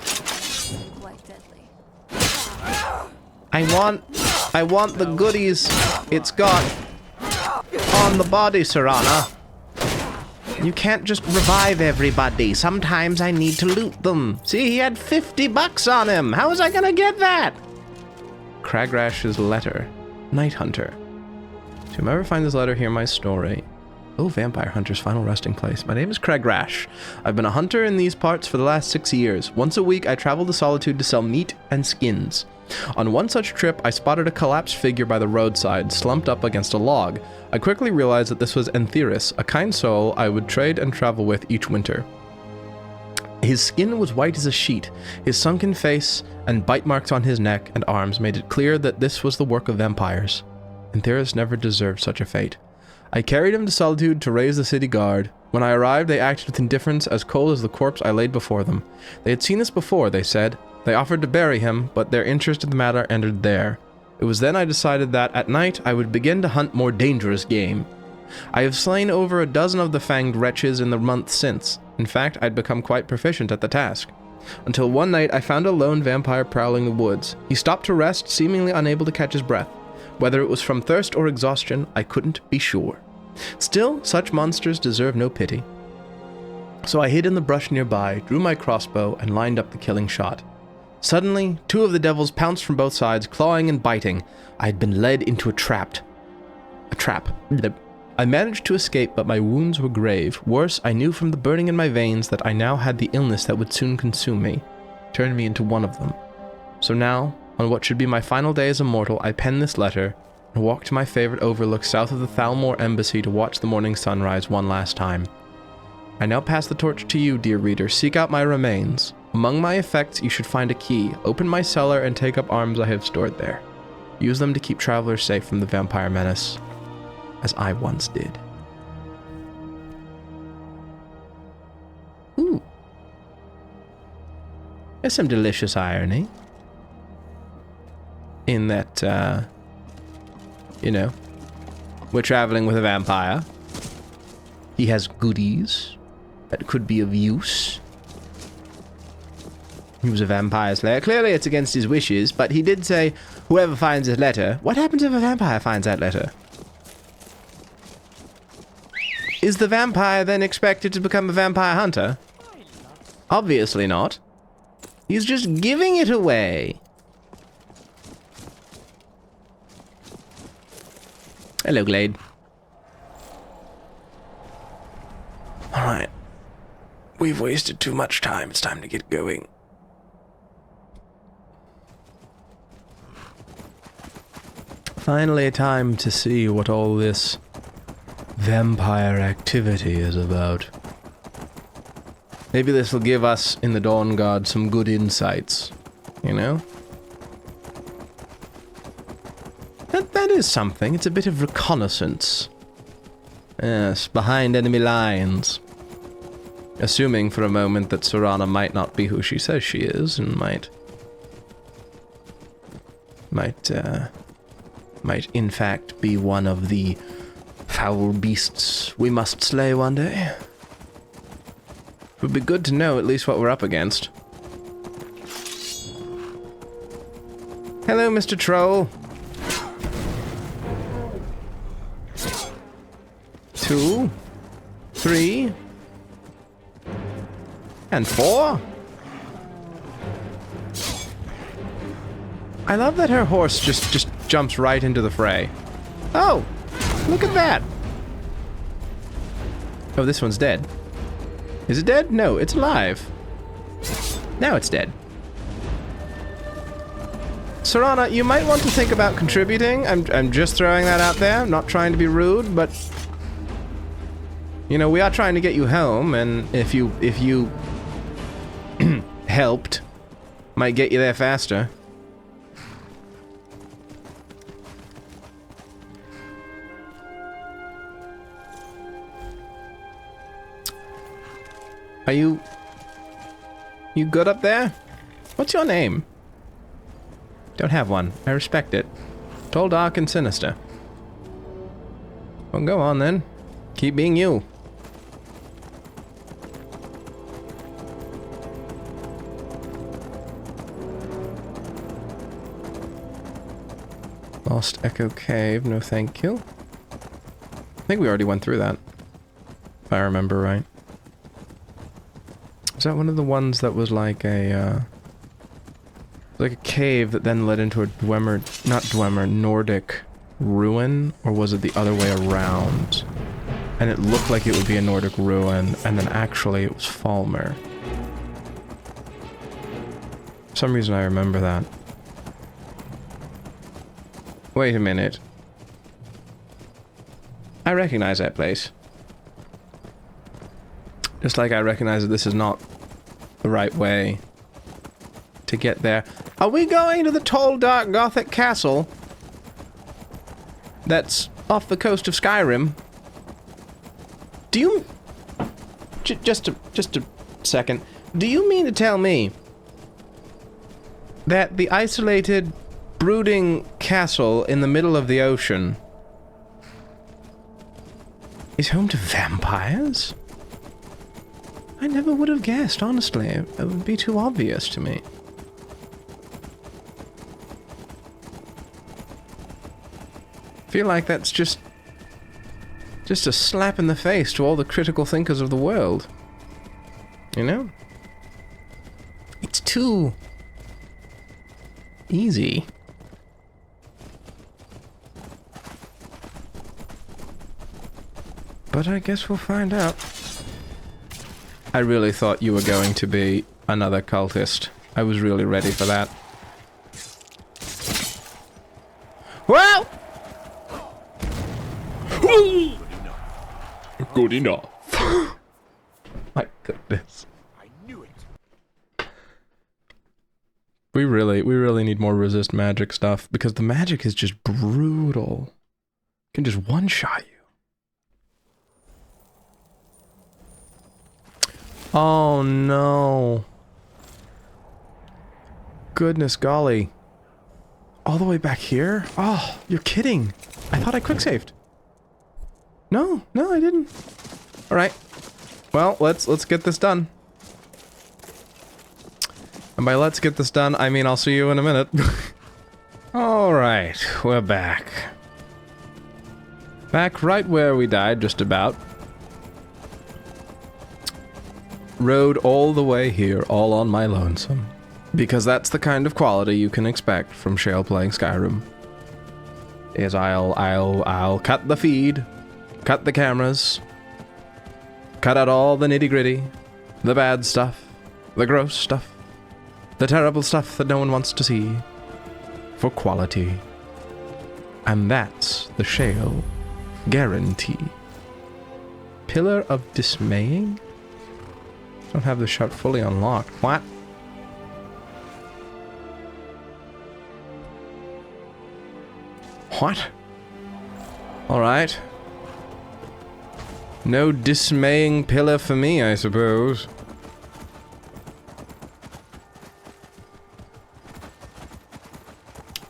Speaker 6: quite deadly.
Speaker 1: I want the goodies it's got on the body, Serana. You can't just revive everybody. Sometimes I need to loot them. See, he had 50 bucks on him. How was I gonna get that? Cragrash's letter. Night Hunter. To whomever finds this letter, hear my story. Oh, Vampire Hunter's final resting place. My name is Cragrash. I've been a hunter in these parts for the last 6 years. Once a week, I travel to Solitude to sell meat and skins. On one such trip, I spotted a collapsed figure by the roadside, slumped up against a log. I quickly realized that this was Entheris, a kind soul I would trade and travel with each winter. His skin was white as a sheet. His sunken face and bite marks on his neck and arms made it clear that this was the work of vampires. Entheris never deserved such a fate. I carried him to Solitude to raise the city guard. When I arrived, they acted with indifference, as cold as the corpse I laid before them. They had seen this before, they said. They offered to bury him, but their interest in the matter ended there. It was then I decided that, at night, I would begin to hunt more dangerous game. I have slain over a dozen of the fanged wretches in the month since. In fact, I'd become quite proficient at the task. Until one night, I found a lone vampire prowling the woods. He stopped to rest, seemingly unable to catch his breath. Whether it was from thirst or exhaustion, I couldn't be sure. Still, such monsters deserve no pity. So I hid in the brush nearby, drew my crossbow, and lined up the killing shot. Suddenly, two of the devils pounced from both sides, clawing and biting. I had been led into a trap. I managed to escape, but my wounds were grave. Worse, I knew from the burning in my veins that I now had the illness that would soon consume me, turn me into one of them. So now, on what should be my final day as a mortal, I pen this letter, and walk to my favorite overlook south of the Thalmor Embassy to watch the morning sunrise one last time. I now pass the torch to you, dear reader. Seek out my remains. Among my effects, you should find a key. Open my cellar and take up arms I have stored there. Use them to keep travelers safe from the vampire menace, as I once did. There's some delicious irony in that, you know, we're traveling with a vampire. He has goodies that could be of use. He was a vampire slayer. Clearly it's against his wishes, but he did say, whoever finds his letter... What happens if a vampire finds that letter? Is the vampire then expected to become a vampire hunter? Obviously not. He's just giving it away. Hello, Glade. Alright. We've wasted too much time. It's time to get going. Finally, time to see what all this vampire activity is about. Maybe this will give us, in the Dawn Guard, some good insights. You know? That is something. It's a bit of reconnaissance. Yes, behind enemy lines. Assuming for a moment that Serana might not be who she says she is, and might in fact be one of the foul beasts we must slay one day. It would be good to know at least what we're up against. Hello, Mr. Troll. 2, 3, and 4. I love that her horse just jumps right into the fray. Oh, look at that. Oh, this one's dead. Is it dead? No, it's alive. Now it's dead. Serana, you might want to think about contributing. I'm just throwing that out there. I'm not trying to be rude, but you know, we are trying to get you home, and if you helped, might get you there faster. Are you good up there? What's your name? Don't have one. I respect it. Tall, dark, and sinister. Well, go on then. Keep being you. Lost Echo Cave, no thank you. I think we already went through that, if I remember right. Is that one of the ones that was like a cave that then led into a Nordic ruin? Or was it the other way around? And it looked like it would be a Nordic ruin, and then actually it was Falmer. For some reason I remember that. Wait a minute. I recognize that place. Just like I recognize that this is not the right way to get there. Are we going to the tall, dark, gothic castle that's off the coast of Skyrim? Do you... Just a second. Do you mean to tell me that the isolated, brooding castle in the middle of the ocean is home to vampires? I never would have guessed, honestly. It would be too obvious to me. I feel like that's just a slap in the face to all the critical thinkers of the world. You know? It's too easy. But I guess we'll find out. I really thought you were going to be another cultist. I was really ready for that. Well! Good enough. My goodness.
Speaker 5: I knew it.
Speaker 1: We really need more resist magic stuff, because the magic is just brutal. It can just one-shot you. Oh no. goodness golly. All the way back here? Oh, you're kidding. I thought I quick-saved. No, I didn't. Alright. Well, let's get this done. And by let's get this done, I mean I'll see you in a minute. Alright, we're back. Back right where we died, just about. Rode all the way here, all on my lonesome. Because that's the kind of quality you can expect from Shale playing Skyrim. Is I'll cut the feed, cut the cameras, cut out all the nitty-gritty, the bad stuff, the gross stuff, the terrible stuff that no one wants to see, for quality. And that's the Shale guarantee. Pillar of Dismaying? Don't have the shut fully unlocked. What? What? Alright. No dismaying pillar for me, I suppose.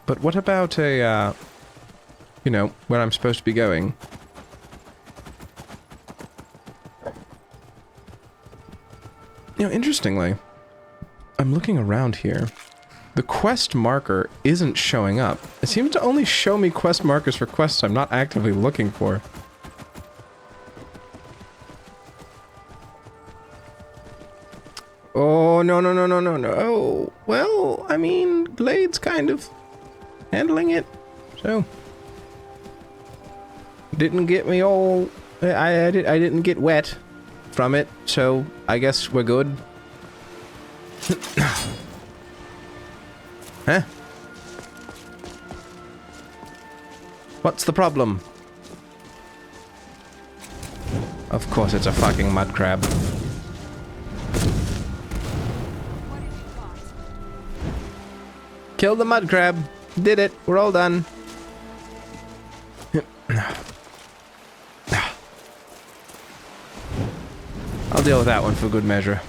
Speaker 1: But what about a, you know, where I'm supposed to be going? You know, interestingly, I'm looking around here. The quest marker isn't showing up. It seems to only show me quest markers for quests I'm not actively looking for. Oh, no. Well, I mean, Glade's kind of handling it, so... Didn't get me all... I didn't get wet from it, so I guess we're good. Huh? What's the problem? Of course it's a fucking mud crab. Kill the mud crab. Did it. We're all done. I'll deal with that one for good measure.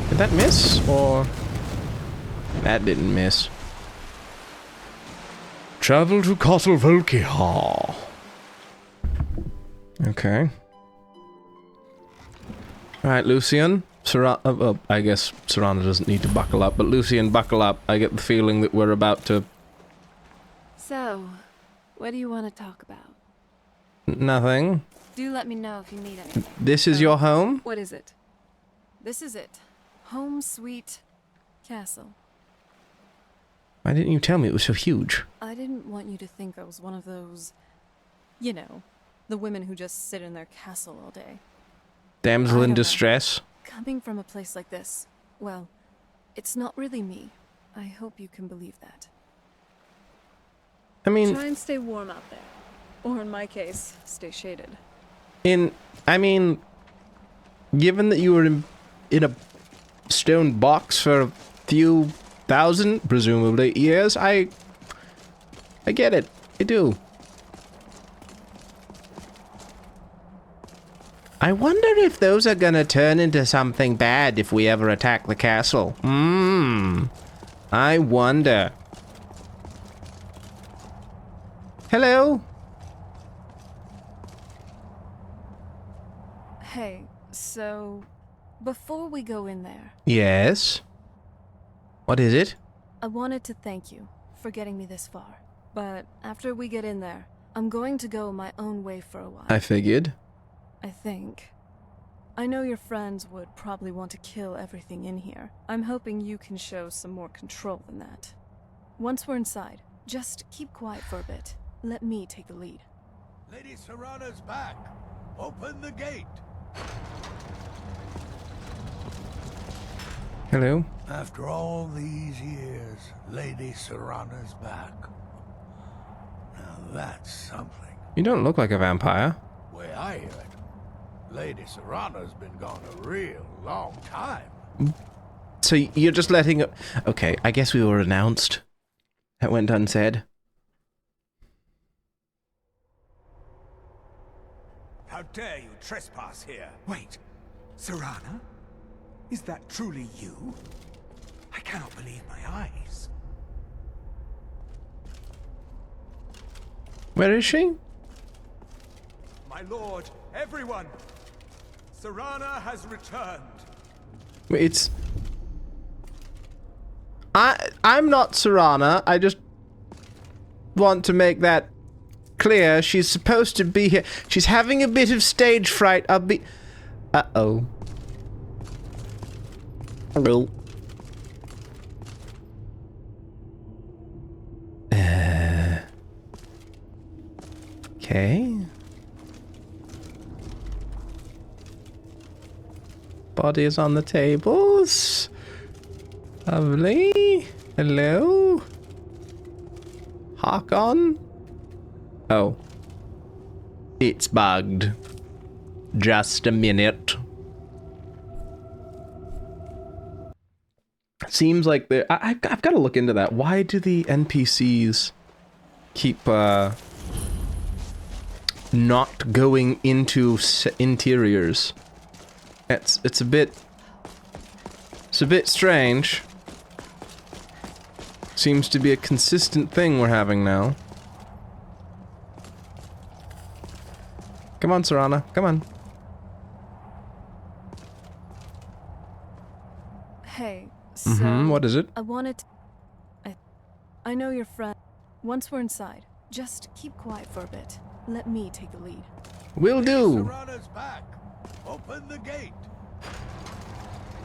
Speaker 1: Did that miss? Or... That didn't miss. Travel to Castle Volkihar. Okay. Alright, Lucian. Serana, I guess Serana doesn't need to buckle up, but Lucian, buckle up. I get the feeling that we're about to...
Speaker 6: So, what do you want to talk about?
Speaker 1: Nothing.
Speaker 6: Do let me know if you need anything.
Speaker 1: This is your home?
Speaker 6: What is it? This is it. Home sweet castle.
Speaker 1: Why didn't you tell me it was so huge?
Speaker 6: I didn't want you to think I was one of those, you know, the women who just sit in their castle all day.
Speaker 1: Damsel in distress?
Speaker 6: Coming from a place like this, well, it's not really me. I hope you can believe that.
Speaker 1: I mean...
Speaker 6: Try and stay warm out there. Or in my case, stay shaded.
Speaker 1: I mean, given that you were in a stone box for a few thousand, presumably, years, I get it. I do. I wonder if those are gonna turn into something bad if we ever attack the castle. I wonder. Hello?
Speaker 6: Hey, so... before we go in there...
Speaker 1: Yes? What is it?
Speaker 6: I wanted to thank you for getting me this far. But after we get in there, I'm going to go my own way for a while.
Speaker 1: I figured.
Speaker 6: I think. I know your friends would probably want to kill everything in here. I'm hoping you can show some more control than that. Once we're inside, just keep quiet for a bit. Let me take the lead.
Speaker 9: Lady Serana's back. Open the gate.
Speaker 1: Hello?
Speaker 9: After all these years, Lady Serana's back. Now that's something.
Speaker 1: You don't look like a vampire.
Speaker 9: Way I hear it, Lady Serana's been gone a real long time.
Speaker 1: So you're just letting it... Okay, I guess we were announced. That went unsaid.
Speaker 9: How dare you trespass here? Wait, Serana?
Speaker 10: Is that truly you? I cannot believe my eyes.
Speaker 1: Where is she?
Speaker 10: My lord, everyone! Serana has returned.
Speaker 1: It's... I'm not Serana. I just want to make that clear. She's supposed to be here. She's having a bit of stage fright. Uh-oh. Hello. Okay. Body is on the tables. Lovely. Hello. Hakon. Oh. It's bugged. Just a minute. Seems like I've got to look into that. Why do the NPCs keep not going into interiors? It's a bit strange. Seems to be a consistent thing we're having now. Come on, Serana. Come on.
Speaker 6: Hey, so...
Speaker 1: What is it?
Speaker 6: I wanted... I know your friend. Once we're inside, just keep quiet for a bit. Let me take the lead.
Speaker 1: Will do.
Speaker 9: Serana's back. Open the gate.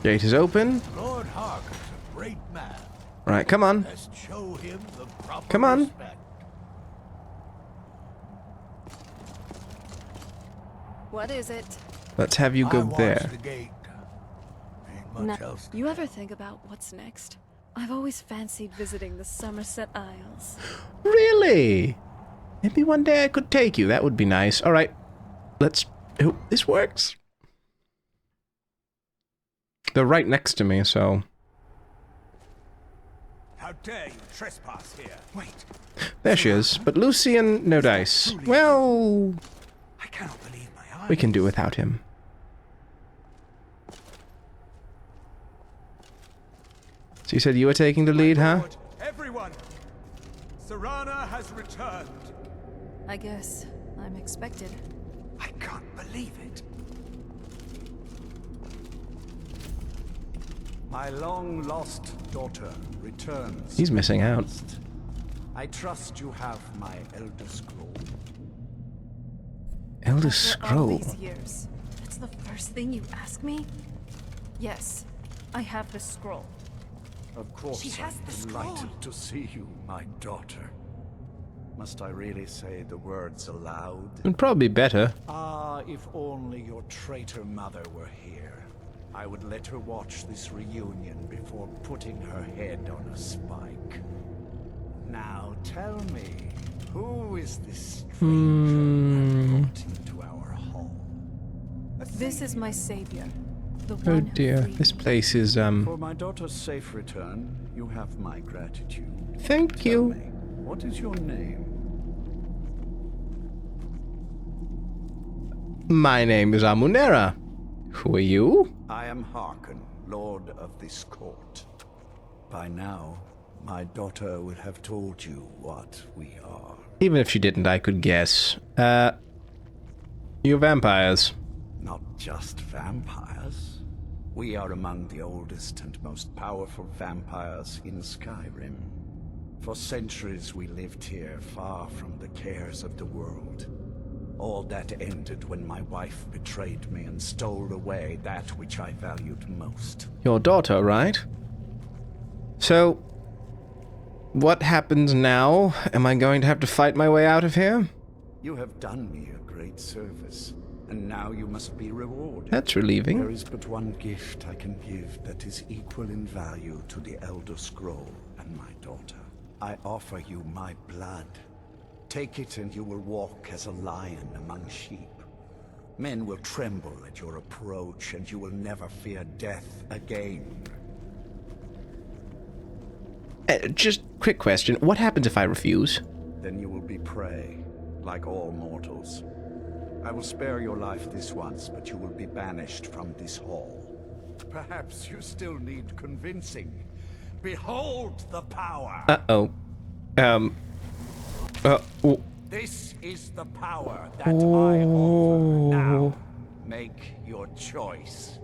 Speaker 1: Gate is open.
Speaker 9: Lord Harker's a great man.
Speaker 1: Right, come on.
Speaker 9: Let's show him the proper
Speaker 1: Come on.
Speaker 9: respect.
Speaker 6: What is it?
Speaker 1: Let's have you go
Speaker 9: I watch
Speaker 1: there.
Speaker 9: the gate. Ain't much else to
Speaker 6: You
Speaker 9: do.
Speaker 6: ever think about what's next? I've always fancied visiting the Somerset Isles.
Speaker 1: Really? Maybe one day I could take you. That would be nice. All right. Let's... Oh, this works. They're right next to me, so...
Speaker 10: How dare you trespass here? Wait.
Speaker 1: There she is. But Lucian, no dice. Well...
Speaker 10: I cannot believe my eyes.
Speaker 1: We can do without him. So you said you were taking the lead, huh?
Speaker 10: Lord, everyone! Serana has returned.
Speaker 6: I guess I'm expected.
Speaker 10: I can't believe it. My long-lost daughter returns.
Speaker 1: He's missing out.
Speaker 10: I trust you have my Elder Scroll.
Speaker 1: Elder
Speaker 6: After all
Speaker 1: Scroll.
Speaker 6: these years, that's the first thing you ask me? Yes, I have the scroll.
Speaker 10: Of course,
Speaker 6: She has the
Speaker 10: I'm
Speaker 6: scroll.
Speaker 10: delighted to see you, my daughter. Must I really say the words aloud?
Speaker 1: It'd probably be better.
Speaker 10: Ah, if only your traitor mother were here. I would let her watch this reunion before putting her head on a spike. Now tell me, who is this stranger I brought into our hall?
Speaker 6: This is my savior. The
Speaker 1: Oh
Speaker 6: one who
Speaker 1: dear.
Speaker 6: freed
Speaker 1: This
Speaker 6: me.
Speaker 1: place is,
Speaker 10: For my daughter's safe return, you have my gratitude.
Speaker 1: Thank
Speaker 10: Tell
Speaker 1: you.
Speaker 10: me, what is your name?
Speaker 1: My name is Amunera. Who are you?
Speaker 10: I am Harkon, Lord of this court. By now, my daughter would have told you what we are.
Speaker 1: Even if she didn't, I could guess. You're vampires.
Speaker 10: Not just vampires. We are among the oldest and most powerful vampires in Skyrim. For centuries we lived here, far from the cares of the world. All that ended when my wife betrayed me and stole away that which I valued most.
Speaker 1: Your daughter, right? So, what happens now? Am I going to have to fight my way out of here?
Speaker 10: You have done me a great service, and now you must be rewarded.
Speaker 1: That's relieving.
Speaker 10: There is but one gift I can give that is equal in value to the Elder Scroll and my daughter. I offer you my blood. Take it and you will walk as a lion among sheep. Men will tremble at your approach and you will never fear death again.
Speaker 1: Just quick question. What happens if I refuse?
Speaker 10: Then you will be prey, like all mortals. I will spare your life this once, but you will be banished from this hall. Perhaps you still need convincing. Behold the power!
Speaker 1: Uh-oh.
Speaker 10: This is the power that I offer now. Make your choice.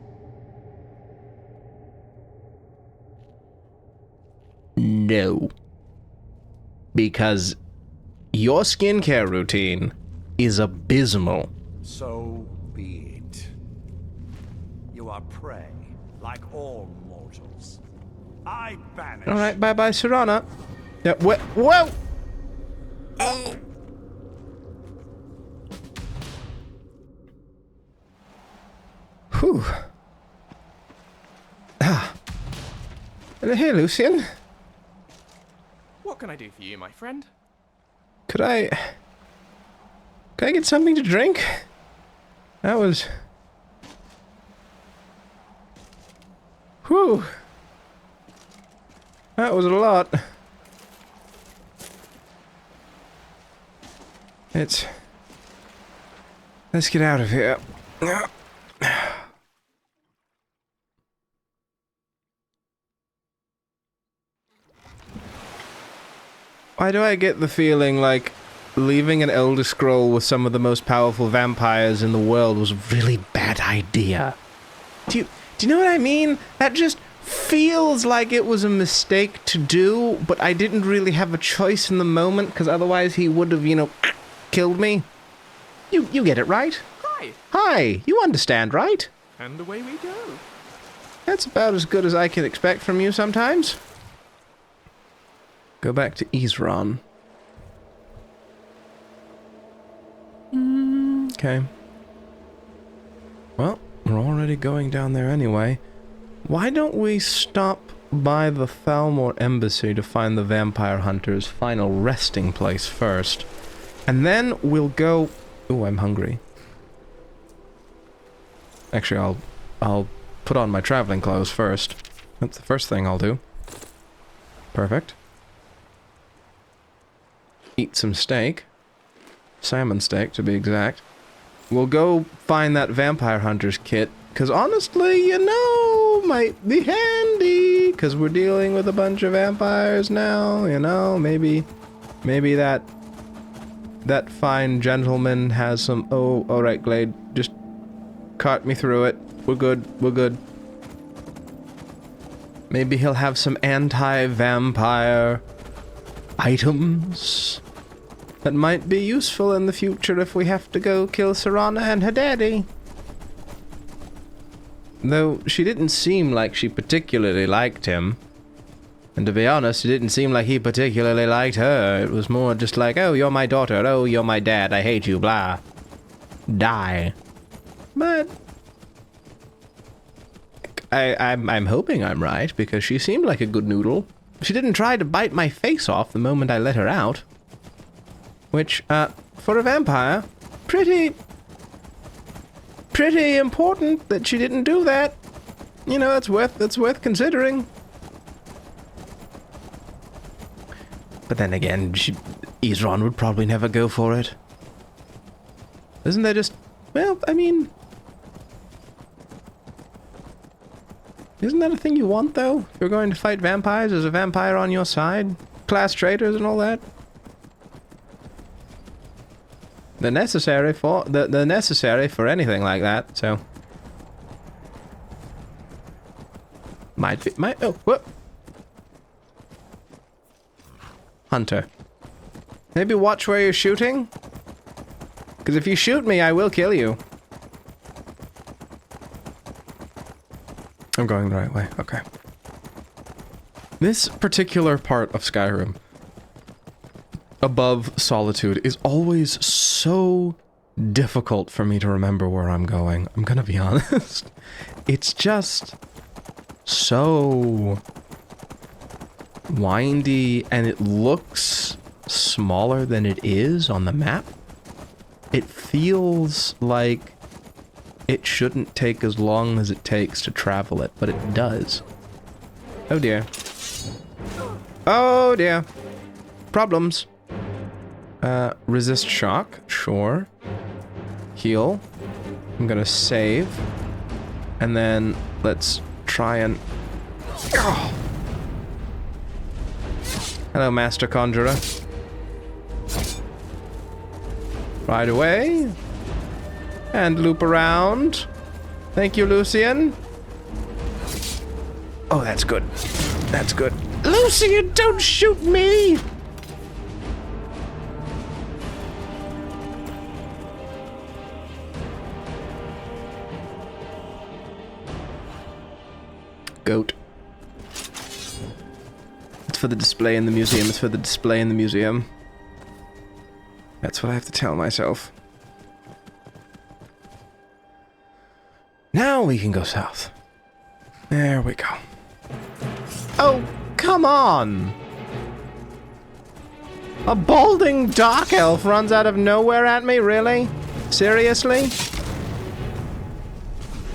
Speaker 1: No. Because your skincare routine is abysmal.
Speaker 10: So be it. You are prey, like all mortals. I banish.
Speaker 1: Alright, bye-bye, Serana. Yeah, whoa! Oh! Whew. Ah. Hey, Lucian.
Speaker 11: What can I do for you, my friend?
Speaker 1: Could I get something to drink? That was... Whew. That was a lot. Let's get out of here. Why do I get the feeling like leaving an Elder Scroll with some of the most powerful vampires in the world was a really bad idea? Do you know what I mean? That just feels like it was a mistake to do, but I didn't really have a choice in the moment, because otherwise he would have, you know, killed me. You get it, right?
Speaker 11: Hi.
Speaker 1: Hi, you understand, right?
Speaker 11: And away we go.
Speaker 1: That's about as good as I can expect from you sometimes. Go back to Isran. Okay. Well, we're already going down there anyway. Why don't we stop by the Thalmor Embassy to find the vampire hunter's final resting place first? And then we'll go... Ooh, I'm hungry. Actually, I'll put on my traveling clothes first. That's the first thing I'll do. Perfect. Eat some steak. Salmon steak, to be exact. We'll go find that vampire hunter's kit, because honestly, you know, might be handy, because we're dealing with a bunch of vampires now, you know, maybe that fine gentleman has some... Oh, alright, Glade, just cart me through it. We're good. Maybe he'll have some anti-vampire items that might be useful in the future if we have to go kill Serana and her daddy. Though she didn't seem like she particularly liked him. And to be honest, it didn't seem like he particularly liked her. It was more just like, oh, you're my daughter, oh, you're my dad, I hate you, blah. Die. But... I'm hoping I'm right, because she seemed like a good noodle. She didn't try to bite my face off the moment I let her out. Which, for a vampire, pretty important that she didn't do that. You know, that's worth considering. But then again, Isran would probably never go for it. Isn't there just... Well, I mean... Isn't that a thing you want, though? If you're going to fight vampires, there's a vampire on your side? Class traitors and all that? They're necessary for anything like that, so... Oh, whoop! Hunter. Maybe watch where you're shooting? Because if you shoot me, I will kill you. I'm going the right way, okay. This particular part of Skyrim, above Solitude, is always so difficult for me to remember where I'm going. I'm gonna be honest. It's just so windy, and it looks smaller than it is on the map. It feels like it shouldn't take as long as it takes to travel it, but it does. Oh dear. Oh dear. Problems. Resist shock, sure. Heal. I'm gonna save. And then let's try and... Oh. Hello, Master Conjurer. Right away. And loop around. Thank you, Lucian. Oh, that's good. That's good. Lucian, don't shoot me! Goat. It's for the display in the museum. It's for the display in the museum. That's what I have to tell myself. Now we can go south. There we go. Oh, come on! A balding dark elf runs out of nowhere at me, really? Seriously?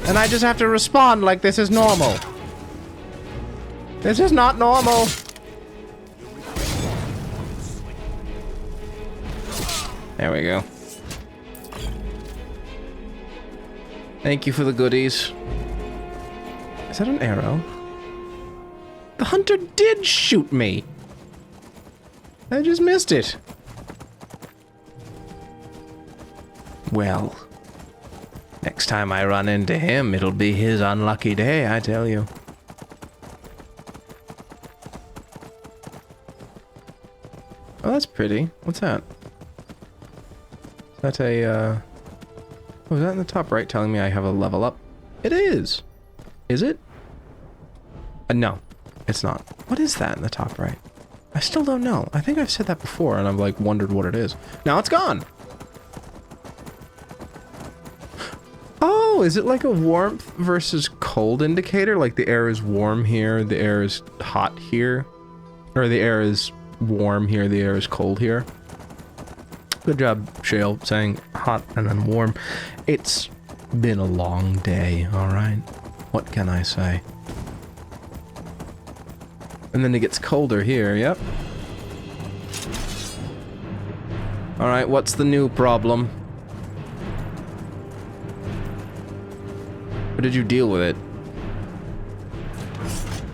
Speaker 1: And I just have to respond like this is normal. This is not normal. There we go. Thank you for the goodies. Is that an arrow? The hunter did shoot me. I just missed it. Well, next time I run into him, it'll be his unlucky day, I tell you. Oh, that's pretty. What's that? Is that a, oh, is that in the top right telling me I have a level up? It is! Is it? No, it's not. What is that in the top right? I still don't know. I think I've said that before and I've like wondered what it is. Now it's gone! Oh, is it like a warmth versus cold indicator? Like the air is warm here, the air is hot here? Or the air is warm here, the air is cold here? Good job, Shale, saying hot and then warm. It's been a long day, alright? What can I say? And then it gets colder here, yep. Alright, what's the new problem? Or did you deal with it?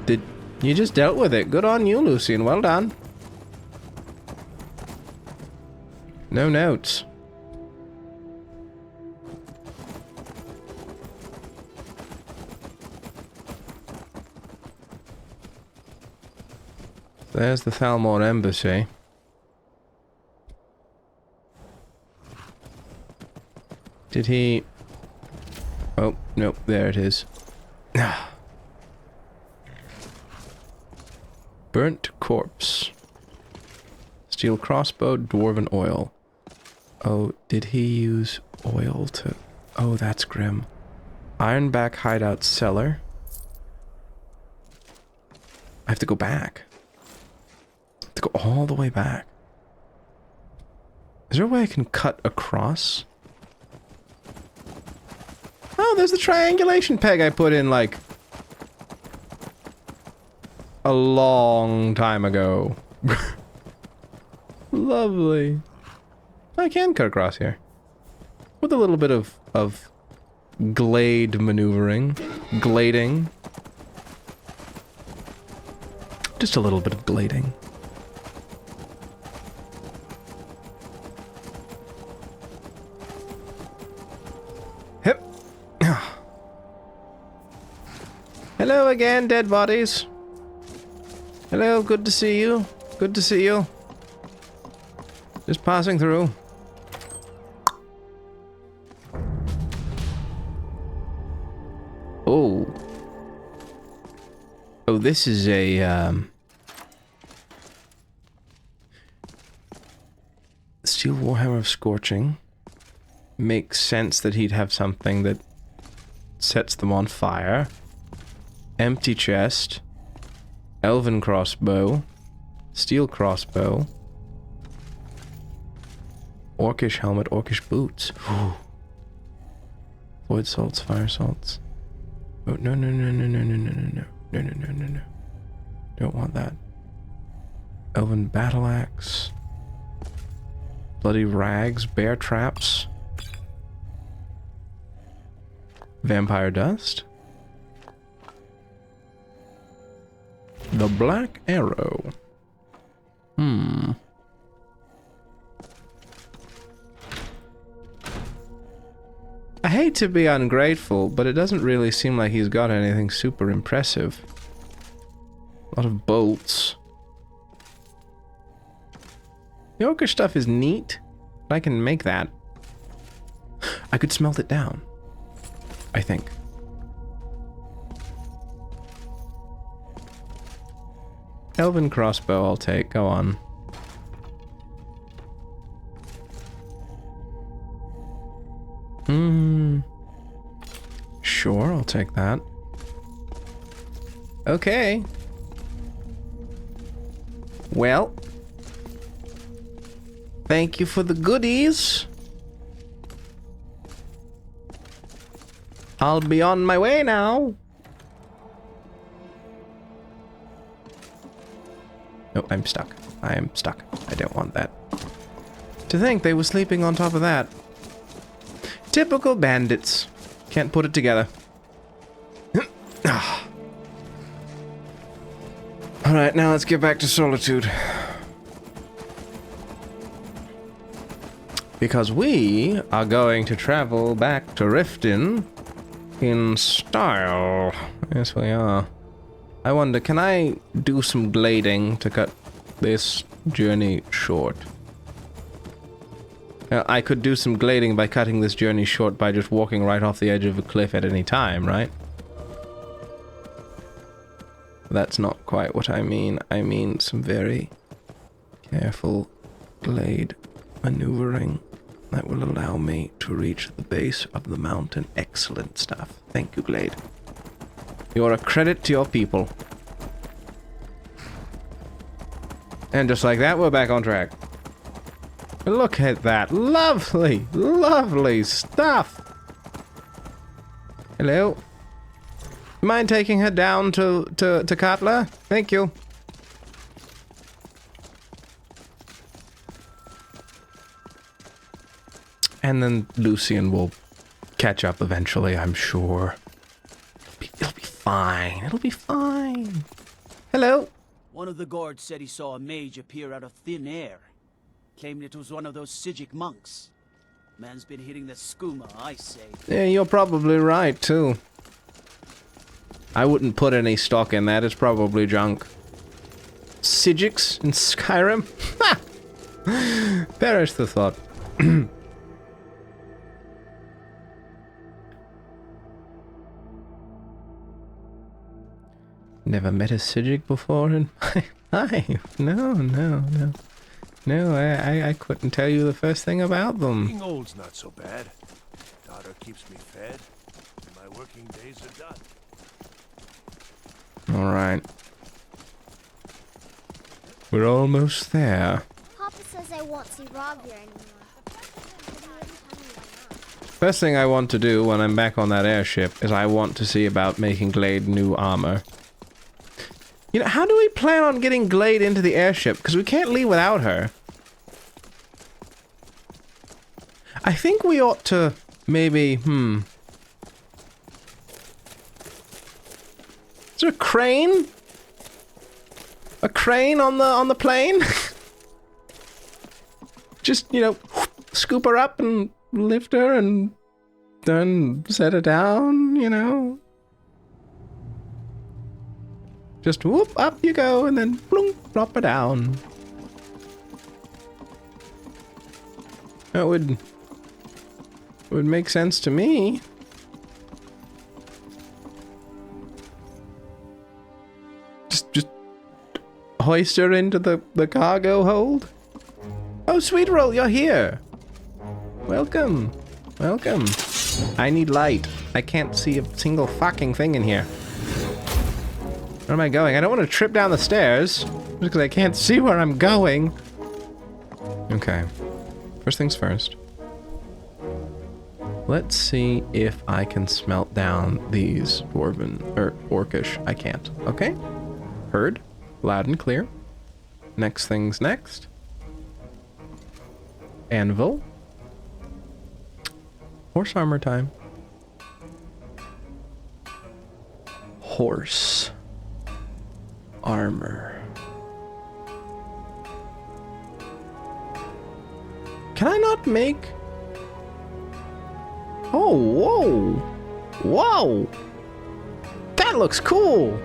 Speaker 1: Did you just dealt with it? Good on you, Lucian. Well done. No notes. There's the Thalmor embassy. Did he... Oh, nope, there it is. Burnt corpse. Steel crossbow, dwarven oil. Oh, did he use oil to... Oh, that's grim. Ironback hideout cellar. I have to go back. I have to go all the way back. Is there a way I can cut across? Oh, there's the triangulation peg I put in, like... a long time ago. Lovely. I can cut across here. With a little bit of glade maneuvering. Glading. Just a little bit of glading. Hip. Hello again, dead bodies. Hello, good to see you. Good to see you. Just passing through. Oh. Oh, this is a, Steel Warhammer of Scorching. Makes sense that he'd have something that sets them on fire. Empty chest. Elven crossbow. Steel crossbow. Orcish helmet, orcish boots. Void salts, fire salts. Oh, no, no, no, no, no, no, no, no, no. No, no, no, no, no. Don't want that. Elven battle axe. Bloody rags, bear traps. Vampire dust. The Black Arrow. I hate to be ungrateful, but it doesn't really seem like he's got anything super impressive. A lot of bolts. The orcish stuff is neat, but I can make that. I could smelt it down, I think. Elven crossbow I'll take, go on. Sure, I'll take that. Okay. Well. Thank you for the goodies. I'll be on my way now. No, I'm stuck. I am stuck. I don't want that. To think they were sleeping on top of that. Typical bandits. Can't put it together. Alright, now let's get back to Solitude. Because we are going to travel back to Riften in style. Yes, we are. I wonder, can I do some glading to cut this journey short? I could do some glading by cutting this journey short by just walking right off the edge of a cliff at any time, right? That's not quite what I mean. I mean some very careful glade maneuvering that will allow me to reach the base of the mountain. Excellent stuff. Thank you, Glade. You're a credit to your people. And just like that, we're back on track. Look at that. Lovely, lovely stuff. Hello. Mind taking her down to Katla? Thank you. And then Lucian will catch up eventually, I'm sure. It'll be fine. It'll be fine. Hello.
Speaker 12: One of the guards said he saw a mage appear out of thin air. Claimed it was one of those Sijic monks. Man's been hitting the skooma, I say.
Speaker 1: Yeah, you're probably right, too. I wouldn't put any stock in that. It's probably junk. Sijics in Skyrim? Ha! Perish the thought. Never met a Sijic before in my life. No. No, I couldn't tell you the first thing about them.
Speaker 9: Being old's not so bad. Daughter keeps me fed, and my working days are done.
Speaker 1: Alright. We're almost there.
Speaker 13: Papa says I won't see Rob here anymore.
Speaker 1: First thing I want to do when I'm back on that airship is I want to see about making Glade new armor. You know, how do we plan on getting Glade into the airship? Because we can't leave without her. I think we ought to maybe, Is there a crane? A crane on the plane? Just, you know, scoop her up and lift her and then set her down, you know? Just whoop, up you go, and then plunk, drop her down. That would make sense to me. Just hoist her into the cargo hold. Oh, sweet roll, you're here. Welcome. Welcome. I need light. I can't see a single fucking thing in here. Where am I going? I don't want to trip down the stairs, just because I can't see where I'm going. Okay. First things first. Let's see if I can smelt down these dwarven, or orcish. I can't. Okay. Heard. Loud and clear. Next things next. Anvil. Horse armor time. Horse armor. Can I not make... Oh, whoa! Whoa! That looks cool!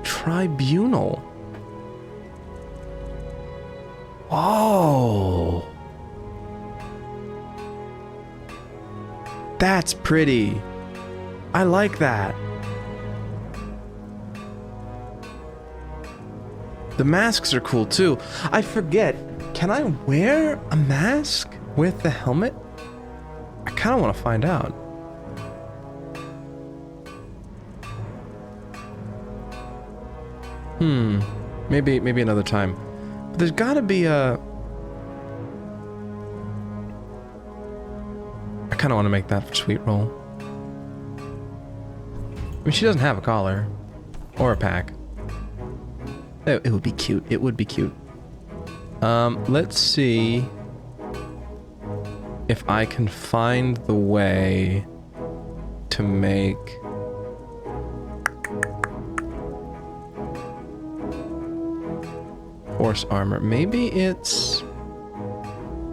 Speaker 1: Tribunal. Oh! That's pretty. I like that. The masks are cool too. I forget, can I wear a mask with the helmet? I kind of want to find out. Maybe another time. But there's gotta be a... I kind of want to make that for Sweet Roll. I mean, she doesn't have a collar. Or a pack. It would be cute. It would be cute. Let's see if I can find the way to make... horse armor. Maybe it's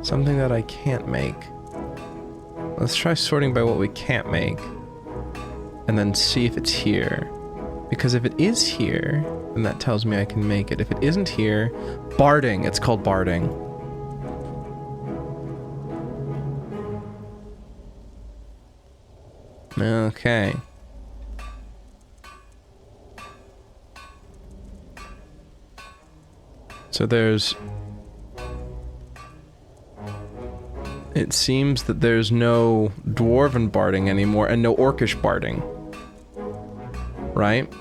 Speaker 1: something that I can't make. Let's try sorting by what we can't make. And then see if it's here. Because if it is here, then that tells me I can make it. If it isn't here, barding. It's called barding. Okay. So there's... It seems that there's no dwarven barding anymore, and no orcish barding. Right?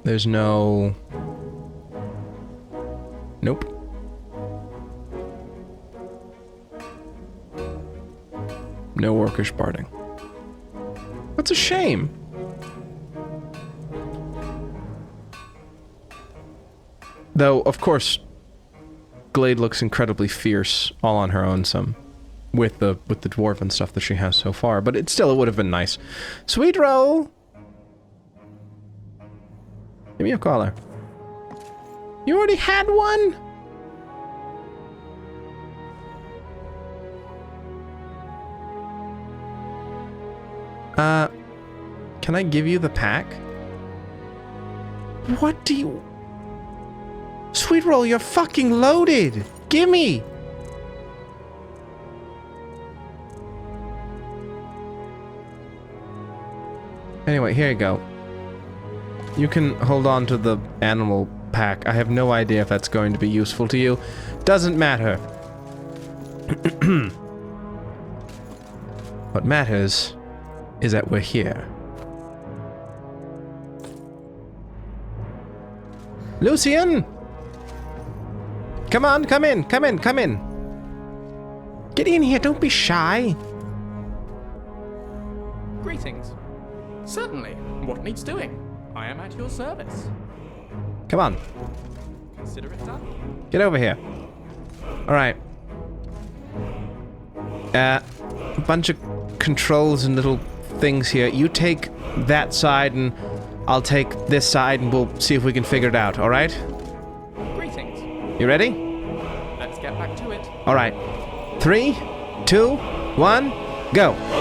Speaker 1: There's no... Nope. No orcish barding. That's a shame. Though, of course, Glade looks incredibly fierce all on her own some. With the dwarven stuff that she has so far. But it would have been nice. Sweet roll! Give me a collar. You already had one? Can I give you the pack? What do you... Sweet roll, you're fucking loaded! Gimme! Anyway, here you go. You can hold on to the animal pack. I have no idea if that's going to be useful to you. Doesn't matter. What matters is that we're here. Lucian! Come on, come in, come in, come in. Get in here, don't be shy.
Speaker 11: Greetings. Certainly. What needs doing? I am at your service.
Speaker 1: Come on.
Speaker 11: Consider it done.
Speaker 1: Get over here. Alright. A bunch of controls and little things here. You take that side and I'll take this side and we'll see if we can figure it out, alright?
Speaker 11: Greetings.
Speaker 1: You ready?
Speaker 11: Let's get back to it.
Speaker 1: Alright. 3, 2, 1, go.